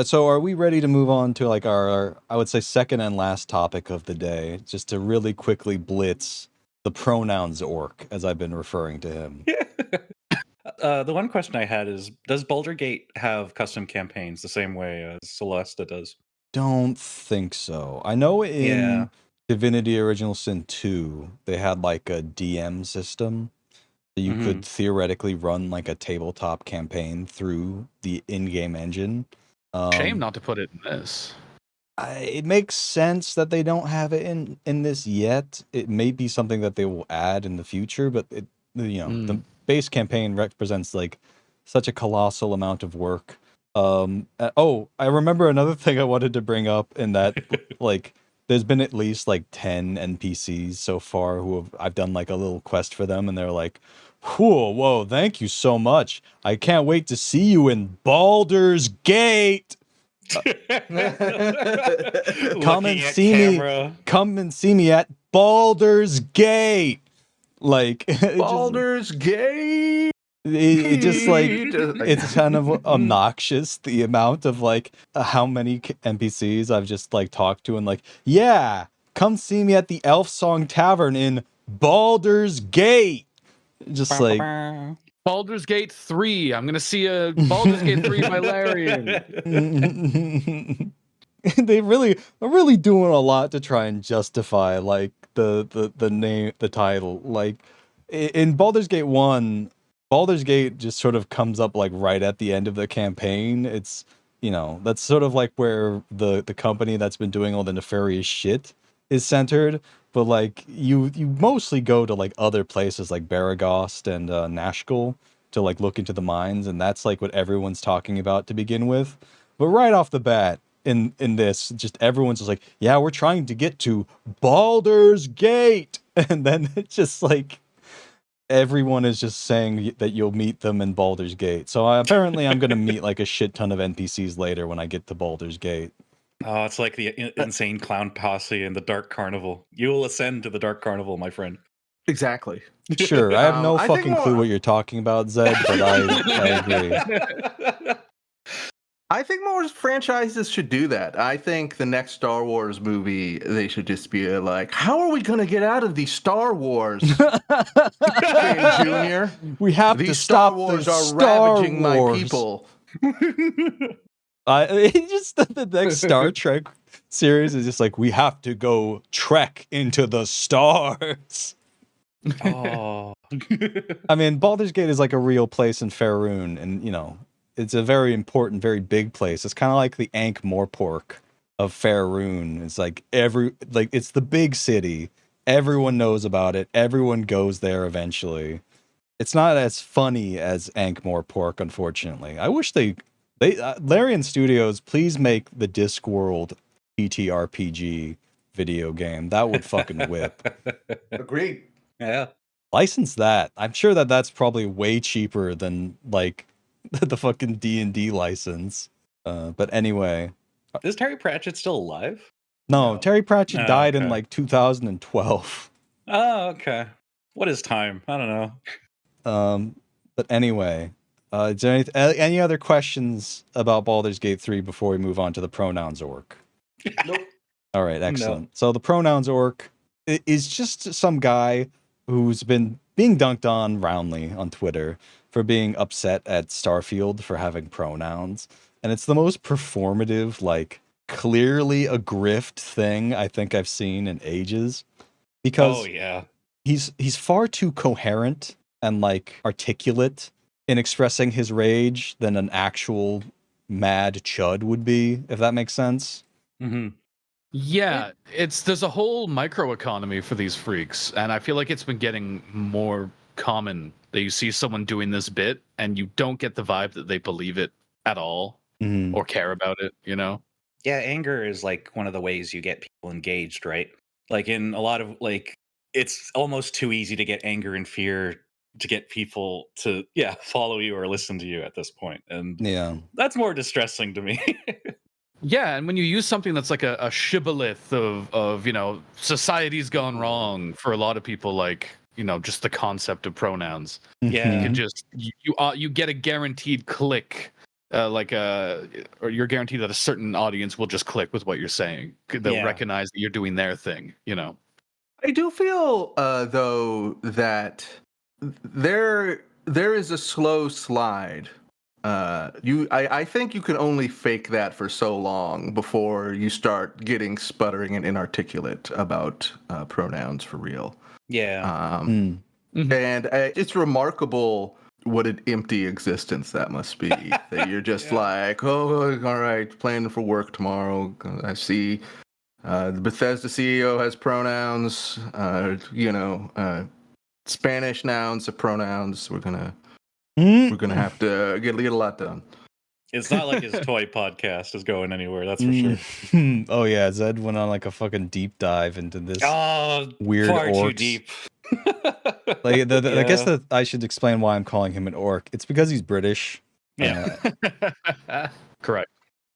So are we ready to move on to like our, I would say, second and last topic of the day, just to really quickly blitz the pronouns orc, as I've been referring to him. The one question I had is, does Baldur's Gate have custom campaigns the same way as Solasta does? Don't think so. I know in Divinity Original Sin 2, they had like a DM system. So you could theoretically run like a tabletop campaign through the in-game engine. Shame not to put it in this. It makes sense that they don't have it in this yet. It may be something that they will add in the future, but the base campaign represents like such a colossal amount of work. I remember another thing I wanted to bring up in that like there's been at least like 10 NPCs so far who I've done like a little quest for them, and they're like, whoa, thank you so much. I can't wait to see you in Baldur's Gate. Come and see me at Baldur's Gate. Like Baldur's Gate. It just like it's kind of obnoxious the amount of like how many NPCs I've just like talked to and like, yeah, come see me at the Elf Song Tavern in Baldur's Gate. Just like Baldur's Gate 3. I'm gonna see a Baldur's Gate 3 by Larian. They're really doing a lot to try and justify like the name, the title. Like in Baldur's Gate 1, Baldur's Gate just sort of comes up like right at the end of the campaign. It's, you know, that's sort of like where the company that's been doing all the nefarious shit is centered. But like you mostly go to like other places like Baragost and Nashkel to like look into the mines, and that's like what everyone's talking about to begin with. But right off the bat, in this, just everyone's just like, yeah, we're trying to get to Baldur's Gate, and then it's just like everyone is just saying that you'll meet them in Baldur's Gate. So apparently I'm going to meet like a shit ton of NPCs later when I get to Baldur's Gate. Oh, it's like the insane clown posse in the Dark Carnival. You will ascend to the Dark Carnival, my friend. Exactly. Sure, I have no fucking clue what you're talking about, Zed, but I agree. I think more franchises should do that. I think the next Star Wars movie, they should just be like, how are we going to get out of these Star Wars? Junior, we have these to Star stop Wars the are Star ravaging Wars. my people. Just the next Star Trek series is just like, we have to go trek into the stars. Oh. I mean, Baldur's Gate is like a real place in Faerun, and you know, it's a very important, very big place. It's kind of like the Ankh-Morpork of Faerun. It's like it's the big city. Everyone knows about it. Everyone goes there eventually. It's not as funny as Ankh-Morpork, unfortunately. I wish they Larian Studios, please make the Discworld TTRPG video game. That would fucking whip. Agreed. Yeah. License that. I'm sure that that's probably way cheaper than like the fucking D&D license. But anyway. Is Terry Pratchett still alive? No, Terry Pratchett died in okay. like 2012. Oh, okay. What is time? I don't know. But anyway, is there any other questions about Baldur's Gate 3 before we move on to the pronouns orc? Nope. All right, excellent. No. So the pronouns orc is just some guy who's been being dunked on roundly on Twitter for being upset at Starfield for having pronouns. And it's the most performative, like, clearly a grift thing I think I've seen in ages. Because he's far too coherent and, like, articulate in expressing his rage than an actual mad chud would be, if that makes sense. Mm-hmm. Yeah, there's a whole microeconomy for these freaks, and I feel like it's been getting more common that you see someone doing this bit and you don't get the vibe that they believe it at all or care about it, you know? Yeah, anger is like one of the ways you get people engaged, right? Like in a lot of like, it's almost too easy to get anger and fear to get people to follow you or listen to you at this point, and that's more distressing to me. Yeah, and when you use something that's like a shibboleth of you know, society's gone wrong for a lot of people, like, you know, just the concept of pronouns. Yeah, you can just you get a guaranteed click, or you're guaranteed that a certain audience will just click with what you're saying. They'll recognize that you're doing their thing, you know. I do feel though that there is a slow slide. I think you can only fake that for so long before you start getting sputtering and inarticulate about pronouns for real. Yeah. And it's remarkable what an empty existence that must be. That you're just like, oh, all right, planning for work tomorrow. I see the Bethesda CEO has pronouns, Spanish nouns of pronouns. We're gonna have to get a lot done. It's not like his toy podcast is going anywhere, that's for sure. Oh yeah, Zed went on like a fucking deep dive into this weird far orcs. too deep. Like I guess that I should explain why I'm calling him an orc. It's because he's British. Yeah. Correct.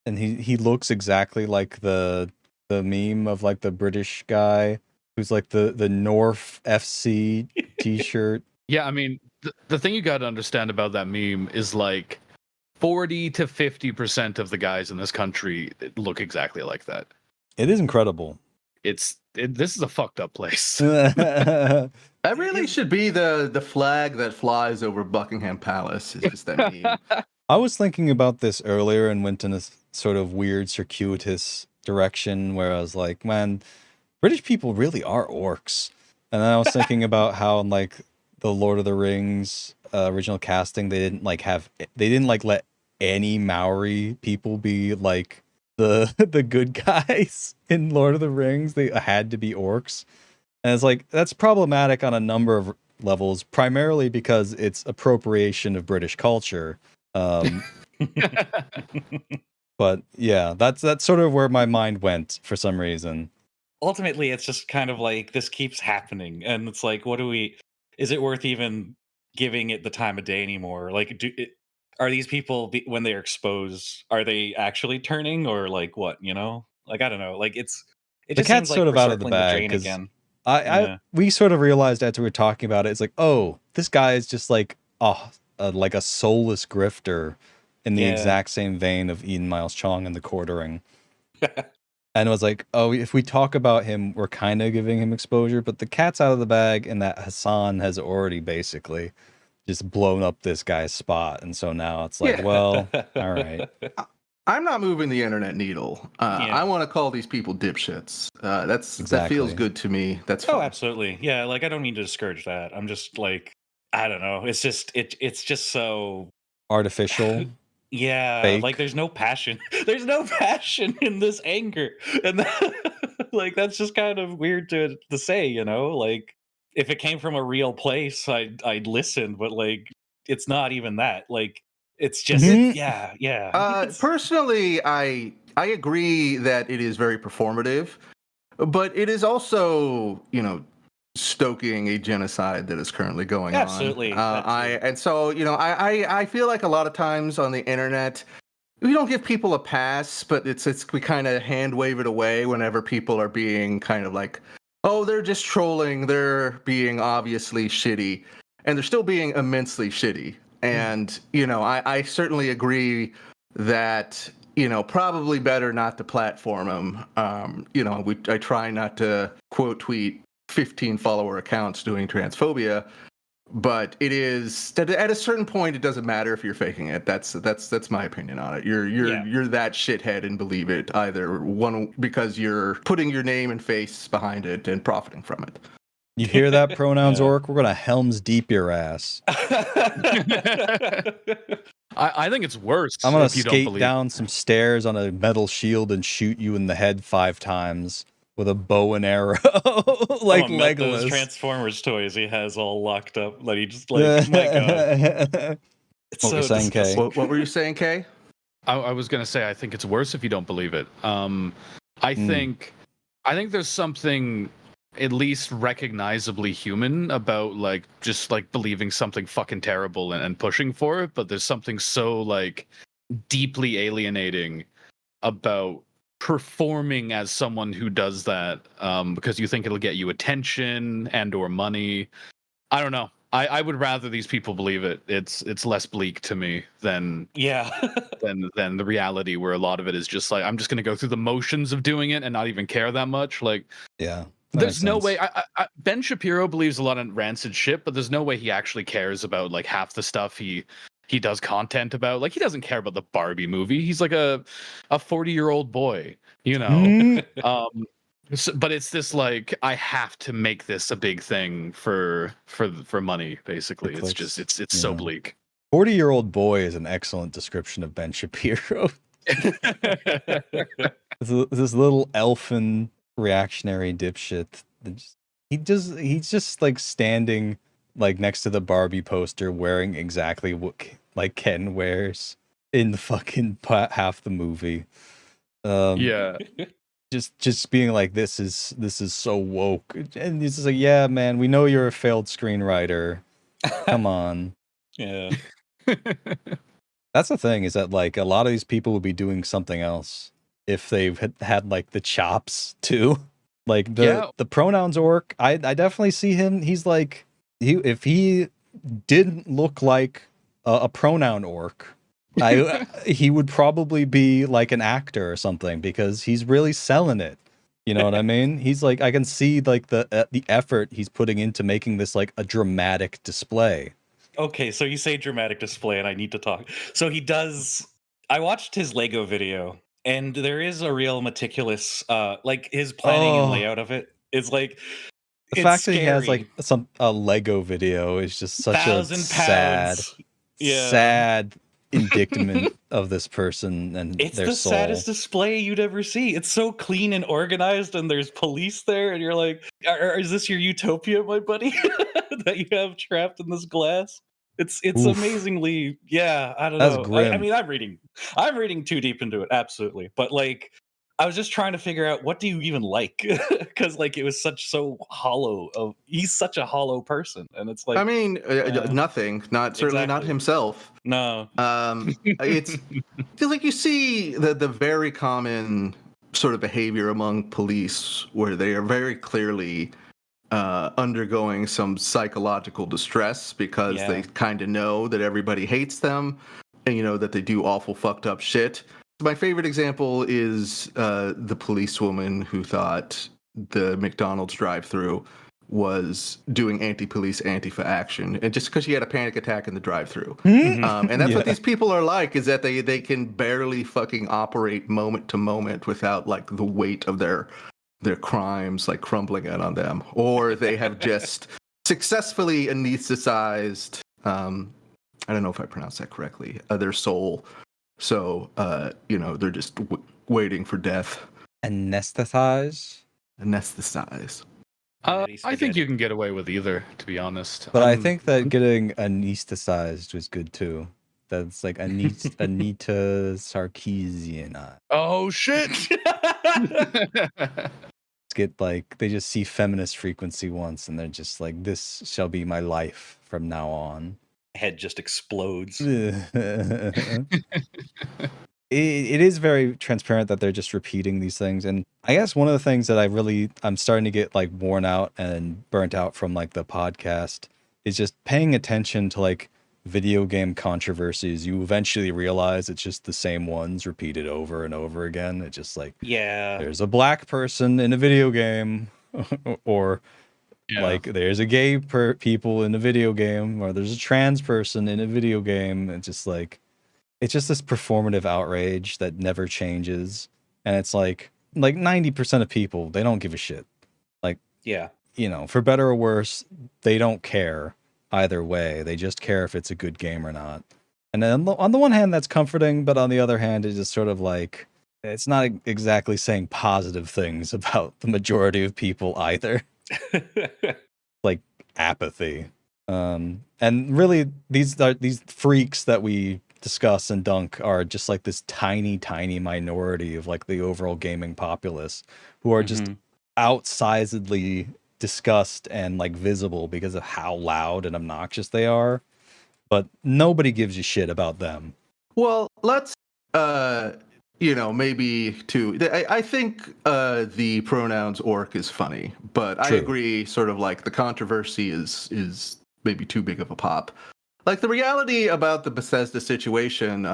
And he looks exactly like the meme of like the British guy who's like the North FC t-shirt. Yeah, I mean, the thing you got to understand about that meme is like 40 to 50% of the guys in this country look exactly like that. It is incredible. This is a fucked up place. That really should be the flag that flies over Buckingham Palace. Is just that meme. I was thinking about this earlier and went in a sort of weird, circuitous direction where I was like, man, British people really are orcs. And then I was thinking about how in like the Lord of the Rings original casting, they didn't let any Maori people be like the good guys in Lord of the Rings. They had to be orcs. And it's like, that's problematic on a number of levels, primarily because it's appropriation of British culture. But yeah, that's sort of where my mind went for some reason. Ultimately, it's just kind of like this keeps happening, and it's like, is it worth even giving it the time of day anymore? Like, are these people when they're exposed, are they actually turning, or like what? Like I don't know. Like it The just cat's seems like sort of we're out of the circling bag drain because again. we sort of realized after we were talking about it, it's like, oh, this guy is just like like a soulless grifter in the exact same vein of Ian Miles Chong in The Quartering. And it was like, oh, if we talk about him, we're kind of giving him exposure, but the cat's out of the bag, and that Hassan has already basically just blown up this guy's spot. And so now it's like, well, all right. I'm not moving the internet needle. I want to call these people dipshits. That feels good to me. That's fine. Oh, absolutely. Yeah, like I don't mean to discourage that. I'm just like, I don't know. It's just it's just so artificial. Yeah, fake. Like there's no passion. There's no passion in this anger, and like that's just kind of weird to say. Like if it came from a real place, I'd listen. But like it's not even that. Like it's just yeah. Personally, I agree that it is very performative, but it is also stoking a genocide that is currently going on. Absolutely. I feel like a lot of times on the internet we don't give people a pass, but we kind of hand wave it away whenever people are being kind of like, oh, they're just trolling, they're being obviously shitty, and they're still being immensely shitty. And I certainly agree that probably better not to platform them. I try not to quote tweet 15 follower accounts doing transphobia, but it is at a certain point it doesn't matter if you're faking it. That's my opinion on it. You're that shithead and believe it, either one because you're putting your name and face behind it and profiting from it. You hear that, pronouns orc? We're gonna Helm's Deep your ass. I think it's worse. I'm gonna skate down some stairs on a metal shield and shoot you in the head 5 times with a bow and arrow, like Legolas. Those Transformers toys he has all locked up. Like he just like, my god. What were you saying, Kay? What were you saying, Kay? I was gonna say I think it's worse if you don't believe it. I think there's something at least recognizably human about like just like believing something fucking terrible and pushing for it, but there's something so like deeply alienating about performing as someone who does that because you think it'll get you attention and or money. I don't know. I would rather these people believe it. It's less bleak to me than than the reality where a lot of it is just like I'm just gonna go through the motions of doing it and not even care that much. Like there's no way. Ben Shapiro believes a lot of rancid shit, but there's no way he actually cares about like half the stuff he does content about. Like he doesn't care about the Barbie movie. He's like a 40-year-old boy, but it's this like I have to make this a big thing for money. Basically, it's just it's so bleak. 40-year-old boy is an excellent description of Ben Shapiro. This little elfin reactionary dipshit. He's just like standing like next to the Barbie poster wearing exactly what like Ken wears in the fucking half the movie. Just being like this is so woke, and he's just like, yeah man, we know you're a failed screenwriter, come on. That's the thing, is that like a lot of these people would be doing something else if they've had like the chops too. Like the pronouns orc, I definitely see him. He's like if he didn't look like a pronoun orc, he would probably be like an actor or something, because he's really selling it. You know what I mean? He's like, I can see like the effort he's putting into making this like a dramatic display. Okay, so you say dramatic display, and I need to talk. So he does. I watched his Lego video, and there is a real meticulous, like his planning and layout of it. It's like the it's fact scary. that he has like a Lego video is just such a 1,000 pounds. sad indictment of this person and it's their the soul. saddest display you'd ever see. It's so clean and organized, and there's police there, and you're like, is this your utopia, my buddy, that you have trapped in this glass? It's Oof. amazingly, yeah, I don't That's know. grim. I mean, I'm reading too deep into it, absolutely. But like, I was just trying to figure out, what do you even like? Because like, it was so hollow. He's such a hollow person, and it's like, I mean, nothing. Certainly not Exactly. himself. no. It's like you see the very common sort of behavior among police, where they are very clearly undergoing some psychological distress because they kind of know that everybody hates them, and you know that they do awful fucked up shit. My favorite example is the policewoman who thought the McDonald's drive-thru was doing anti-police Antifa action, and just because she had a panic attack in the drive-thru. And that's what these people are like, is that they can barely fucking operate moment to moment without like the weight of their crimes like crumbling in on them, or they have just successfully anesthetized, I don't know if I pronounced that correctly, their soul. So, you know, they're just waiting for death. Anesthetize? Anesthetize. I think you can get away with either, to be honest. But I think that getting anesthetized was good too. That's like Anita Sarkeesian. Oh shit! Get like, they just see feminist frequency once and they're just like, this shall be my life from now on. Head just explodes. It is very transparent that they're just repeating these things. And I guess one of the things that I'm starting to get like worn out and burnt out from like the podcast is just paying attention to like video game controversies. You eventually realize it's just the same ones repeated over and over again. It's just like, there's a black person in a video game, or like there's a gay people in a video game, or there's a trans person in a video game. It's just like, it's just this performative outrage that never changes. And it's like 90% of people, they don't give a shit. Like, you know, for better or worse, they don't care either way. They just care if it's a good game or not. And then on the one hand, that's comforting, but on the other hand, it's just sort of like, it's not exactly saying positive things about the majority of people either. Like apathy. And really, these freaks that we discuss and dunk are just like this tiny minority of like the overall gaming populace, who are just outsizedly discussed and like visible because of how loud and obnoxious they are, but nobody gives a shit about them. Well, let's you know, maybe too, I think the pronouns orc is funny, but I agree, sort of like the controversy is maybe too big of a pop. Like, the reality about the Bethesda situation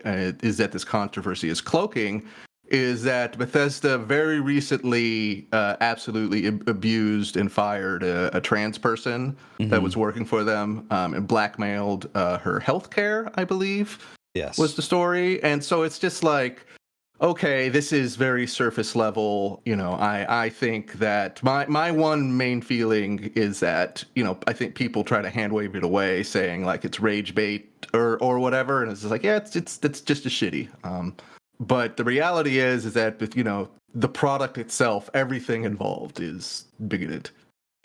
is that this controversy is cloaking, is that Bethesda very recently absolutely abused and fired a trans person that was working for them, and blackmailed her healthcare, I believe, was the story. And so it's just like, okay, this is very surface level. You know, I think that my one main feeling is that, you know, I think people try to hand wave it away, saying like it's rage bait or whatever, and it's just like, yeah, it's just as shitty. But the reality is that, you know, the product itself, everything involved is bigoted.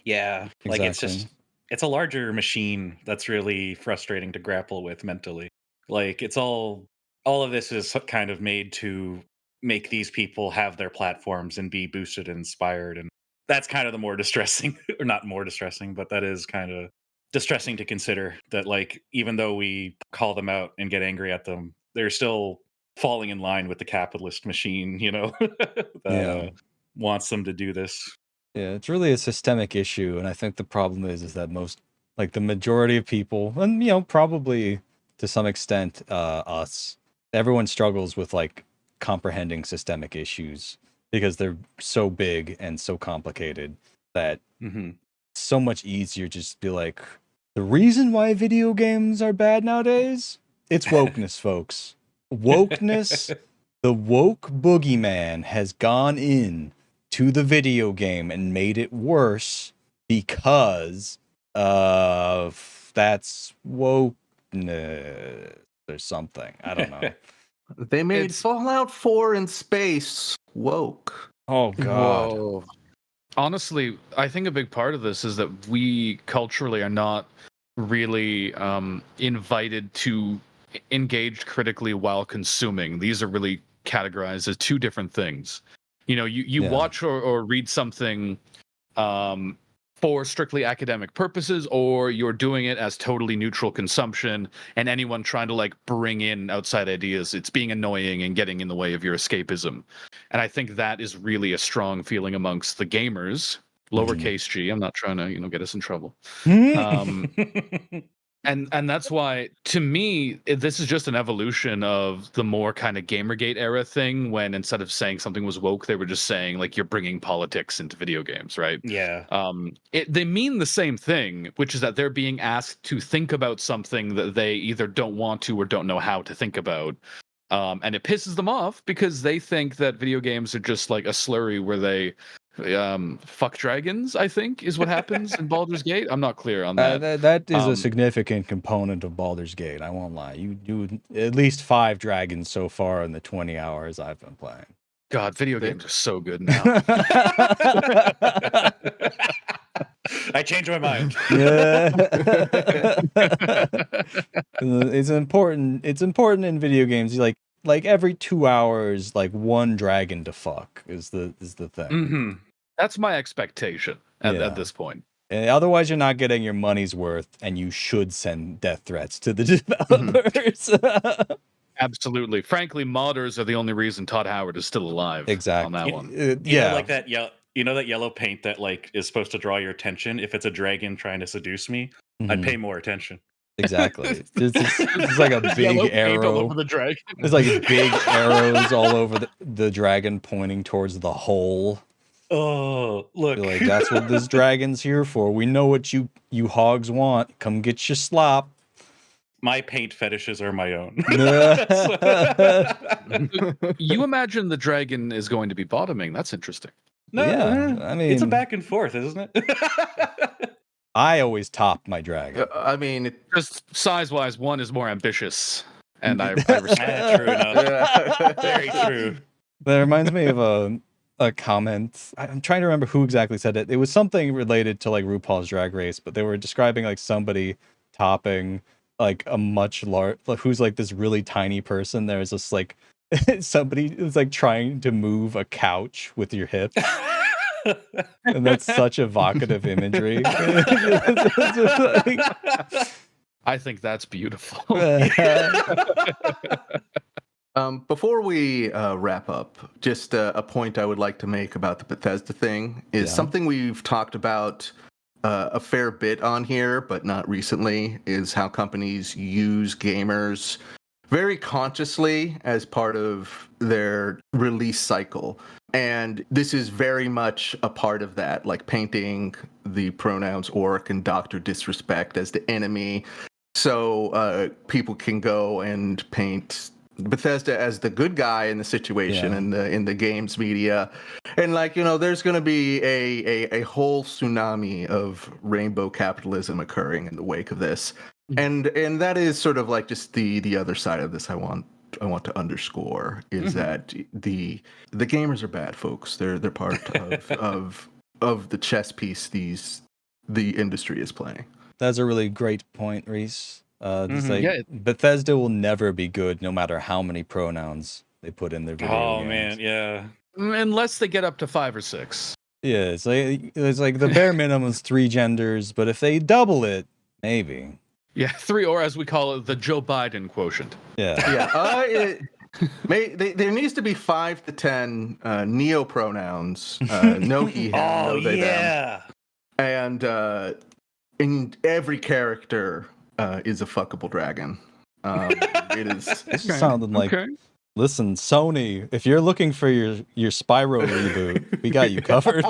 Yeah, like it's a larger machine that's really frustrating to grapple with mentally. Like, it's all of this is kind of made to make these people have their platforms and be boosted and inspired, and that's kind of the more distressing, or not more distressing, but that is kind of distressing to consider, that like, even though we call them out and get angry at them, they're still falling in line with the capitalist machine, you know, that wants them to do this. Yeah, it's really a systemic issue, and I think the problem is that most Like the majority of people, and probably to some extent us, everyone struggles with like comprehending systemic issues because they're so big and so complicated that so much easier just be like, the reason why video games are bad nowadays, it's wokeness, folks. Wokeness. The woke boogeyman has gone in to the video game and made it worse because that's wokeness or something. I don't know. They made Fallout 4 in space woke. Oh God. Whoa. Honestly, I think a big part of this is that we culturally are not really invited to engage critically while consuming. These are really categorized as two different things. You watch or read something for strictly academic purposes, or you're doing it as totally neutral consumption, and anyone trying to like bring in outside ideas, it's being annoying and getting in the way of your escapism. And I think that is really a strong feeling amongst the gamers, lowercase g. I'm not trying to get us in trouble. And that's why, to me, this is just an evolution of the more kind of Gamergate era thing, when instead of saying something was woke, they were just saying, like, you're bringing politics into video games, right? Yeah. They mean the same thing, which is that they're being asked to think about something that they either don't want to or don't know how to think about. And it pisses them off because they think that video games are just like a slurry where they fuck dragons, I think is what happens in Baldur's Gate. I'm not clear on that. That is a significant component of Baldur's Gate. I won't lie. You do at least 5 dragons so far in the 20 hours I've been playing. God, video games are so good now. I changed my mind. It's important. It's important in video games. Like every 2 hours, like one dragon to fuck is the thing. That's my expectation at this point. And otherwise, you're not getting your money's worth, and you should send death threats to the developers. Absolutely. Frankly, modders are the only reason Todd Howard is still alive. Exactly. On that one. You know, like that that yellow paint that like is supposed to draw your attention. If it's a dragon trying to seduce me, I'd pay more attention. Exactly. It's like a big arrow all over the dragon. There's like big arrows all over the dragon pointing towards the hole. Oh, look. You're like, that's what this dragon's here for. We know what you hogs want. Come get your slop. My paint fetishes are my own. You imagine the dragon is going to be bottoming. That's interesting. No, I mean, it's a back and forth, isn't it? I always top my dragon. I mean, just size-wise, one is more ambitious, and I respect. True enough. Very true. That reminds me of a comment. I'm trying to remember who exactly said it. It was something related to like RuPaul's Drag Race, but they were describing like somebody topping like a much large, who's like this really tiny person. There's this like somebody who's like trying to move a couch with your hip. And that's such evocative imagery. I think that's beautiful. Before we wrap up, just a point I would like to make about the Bethesda thing is something we've talked about a fair bit on here, but not recently, is how companies use gamers very consciously as part of their release cycle. And this is very much a part of that, like painting the pronouns orc and Dr. Disrespect as the enemy. So people can go and paint Bethesda as the good guy in the situation in the games media. And like, there's going to be a whole tsunami of rainbow capitalism occurring in the wake of this. And that is sort of like just the other side of this I want to underscore is that the gamers are bad folks. They're part of the chess piece the industry is playing. That's a really great point, Reese. Bethesda will never be good no matter how many pronouns they put in their video games. Oh man, yeah. Unless they get up to 5 or 6. Yeah, it's like the bare minimum is 3 genders, but if they double it, maybe. Yeah, 3, or as we call it, the Joe Biden quotient. Yeah. There needs to be 5 to 10 neo-pronouns. No he, him, no they, them. And and every character is a fuckable dragon. It is. This is sounding like. Listen, Sony, if you're looking for your Spyro reboot, we got you covered.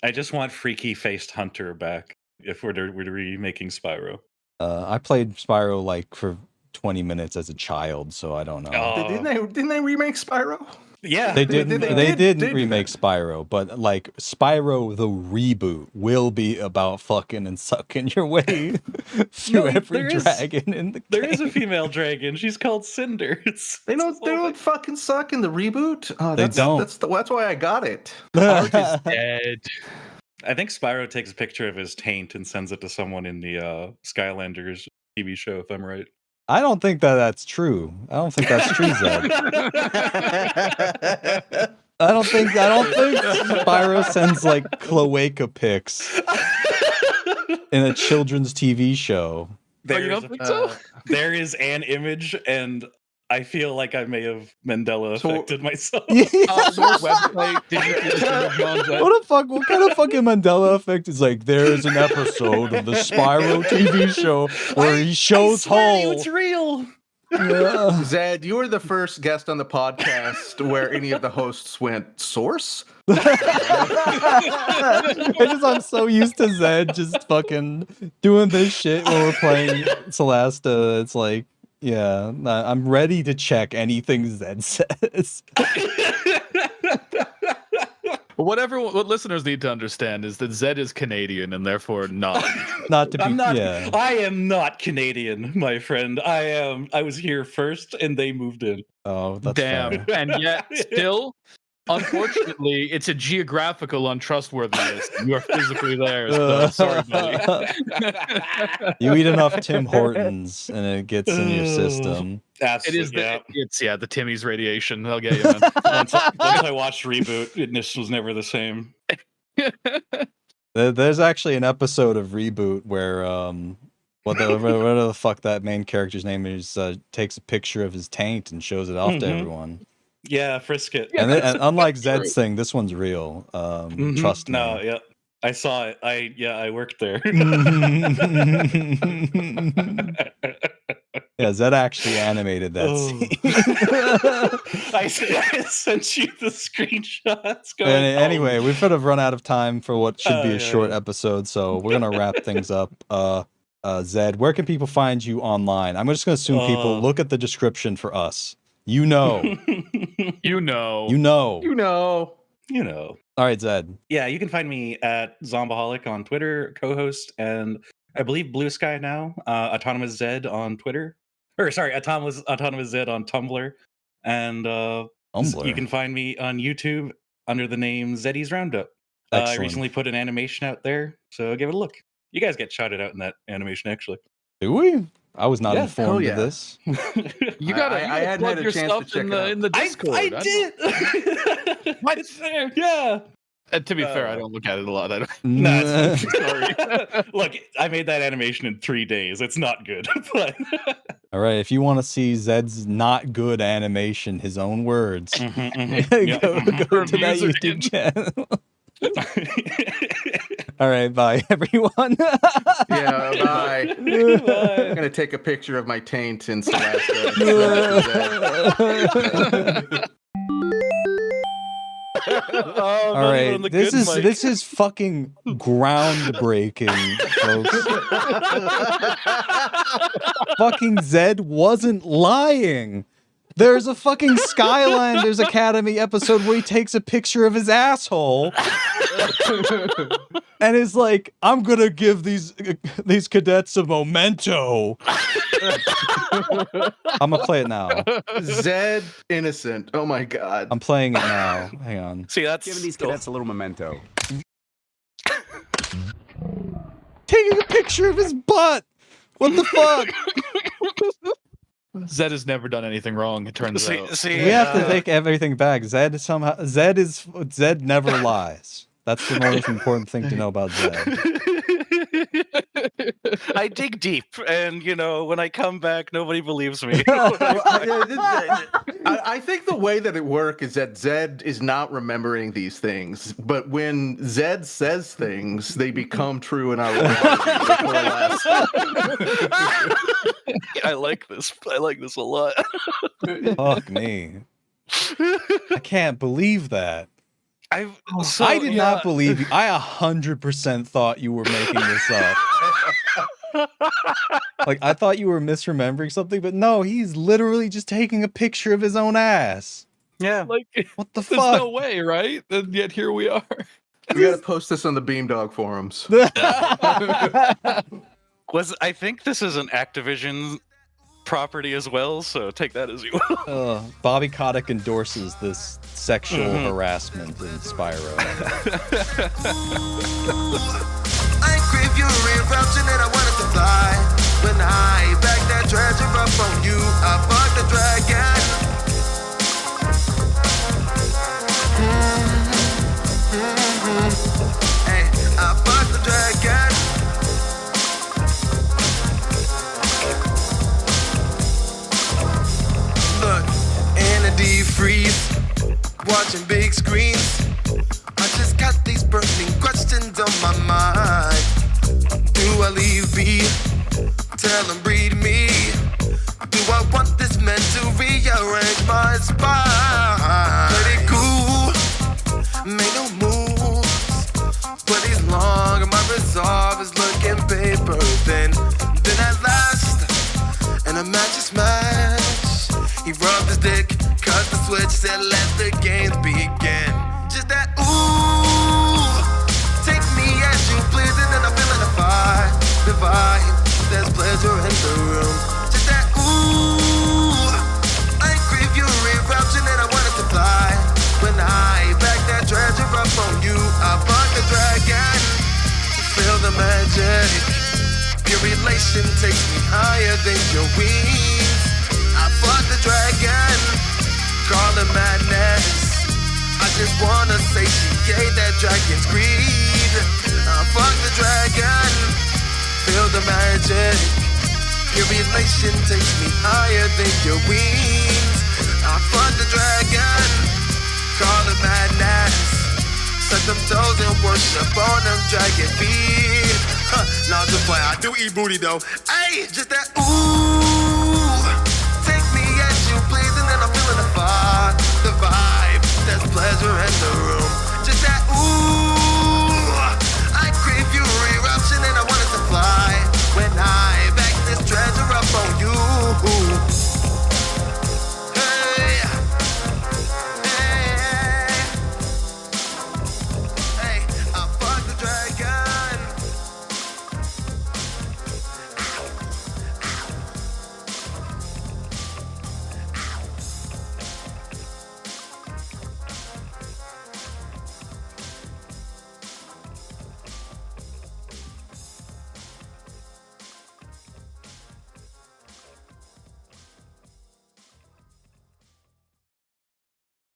I just want freaky faced Hunter back if we're remaking Spyro. I played Spyro like for 20 minutes as a child, so I don't know. Oh. Didn't they remake Spyro? Yeah, They didn't remake Spyro, but like Spyro the reboot will be about fucking and sucking your way through every dragon in the game. There is a female dragon. She's called Cinder. They don't fucking suck in the reboot. Oh, They don't. That's why I got it. Art is dead. I think Spyro takes a picture of his taint and sends it to someone in the Skylanders TV show, if I'm right. I don't think that's true. I don't think that's true, Zed. I don't think Spyro sends like cloaca pics in a children's TV show. You don't think so? There is an image, and I feel like I may have Mandela affected myself. Website, did you see this image on Zed? What kind of fucking Mandela effect is like? There's an episode of the Spyro TV show where he shows Hull. It's real. Yeah. Zed, you were the first guest on the podcast where any of the hosts went source. I'm so used to Zed just fucking doing this shit when we're playing Solasta. It's like, yeah, I'm ready to check anything Zed says. What listeners need to understand is that Zed is Canadian and therefore not to be. I am not Canadian, my friend. I was here first, and they moved in. Oh, that's damn. fair. And yet, still, unfortunately, it's a geographical untrustworthiness. You are physically there. So sorry, buddy. You eat enough Tim Hortons, and it gets in your system. Absolutely. It's the Timmy's radiation. They'll get you, man. Once I watched Reboot, it was never the same. There's actually an episode of Reboot where whatever the fuck that main character's name is takes a picture of his taint and shows it off to everyone. Yeah, Frisket. And unlike Zed's thing, this one's real. Trust me. No, yeah. I saw it. I worked there. Yeah, Zed actually animated that scene. I sent you the screenshots. Anyway, we've sort of run out of time for what should be a short episode, so we're gonna wrap things up. Zed, where can people find you online? I'm just gonna assume people look at the description for us. You know. All right, Zed. Yeah, you can find me at Zombaholic on Twitter, co-host, and I believe Blue Sky now. Autonomous Zed on Twitter. Autonomous Zed on Tumblr. And you can find me on YouTube under the name Zeddy's Roundup. I recently put an animation out there, so give it a look. You guys get shouted out in that animation, actually. Do we? I was not informed of this. You gotta plug your stuff in the Discord. I did. It's there. Yeah. To be fair, I don't look at it a lot. No, sorry. Look, I made that animation in 3 days. It's not good. But all right, if you want to see Zed's not good animation, his own words, go to that YouTube channel. All right, bye, everyone. Yeah, bye. I'm gonna take a picture of my taint in Solasta. All right, this is fucking groundbreaking, folks. Fucking Zed wasn't lying. There's a fucking Skylanders Academy episode where he takes a picture of his asshole and is like, I'm gonna give these cadets a memento. I'm gonna play it now. Zed innocent. Oh my god. I'm playing it now. Hang on. See, that's giving these cadets a little memento. Taking a picture of his butt. What the fuck? Zed has never done anything wrong. It turns out. We have to take everything back. Zed never lies. That's the most important thing to know about Zed. I dig deep, and when I come back, nobody believes me. I think the way that it works is that Zed is not remembering these things, but when Zed says things, they become true in our reality. I like this. I like this a lot. Fuck me. I can't believe that. I did not believe you. I 100% thought you were making this up. Like, I thought you were misremembering something, but no, he's literally just taking a picture of his own ass. Yeah. Like, what the fuck? There's no way, right? And yet here we are. We gotta post this on the Beamdog forums. I think this is an Activision property as well, so take that as you will. Bobby Kotick endorses this sexual harassment in Spyro. I crave your eruption and I wanted to fly. When I back that treasure up on you, I fucked the dragon. Hey, I fucked the dragon. Look, in a deep freeze, watching big screens. I just got these burning questions on my mind. Do I leave B? Tell them breed me. Do I want this man to rearrange my spine? Play it cool, make no moves, but he's long and my resolve is looking paper thin. Then at last, and a match is smashed. He rubbed his dick, cut the switch, said let the games begin. Just that ooh, take me as you please, and then I'm feeling the vibe. There's pleasure in the room. Just that ooh, I crave your eruption and I wanted to fly. When I back that treasure up on you, I fuck the dragon. Feel the magic. Your relation takes me higher than your wings. I fuck the dragon, call it madness. I just wanna satiate that dragon's greed. I fuck the dragon, feel the magic. Your relation takes me higher than your wings. I fuck the dragon, call it madness. Suck them toes and worship on them dragon feet. Nah, just play. I do eat booty though. Hey, just that ooh.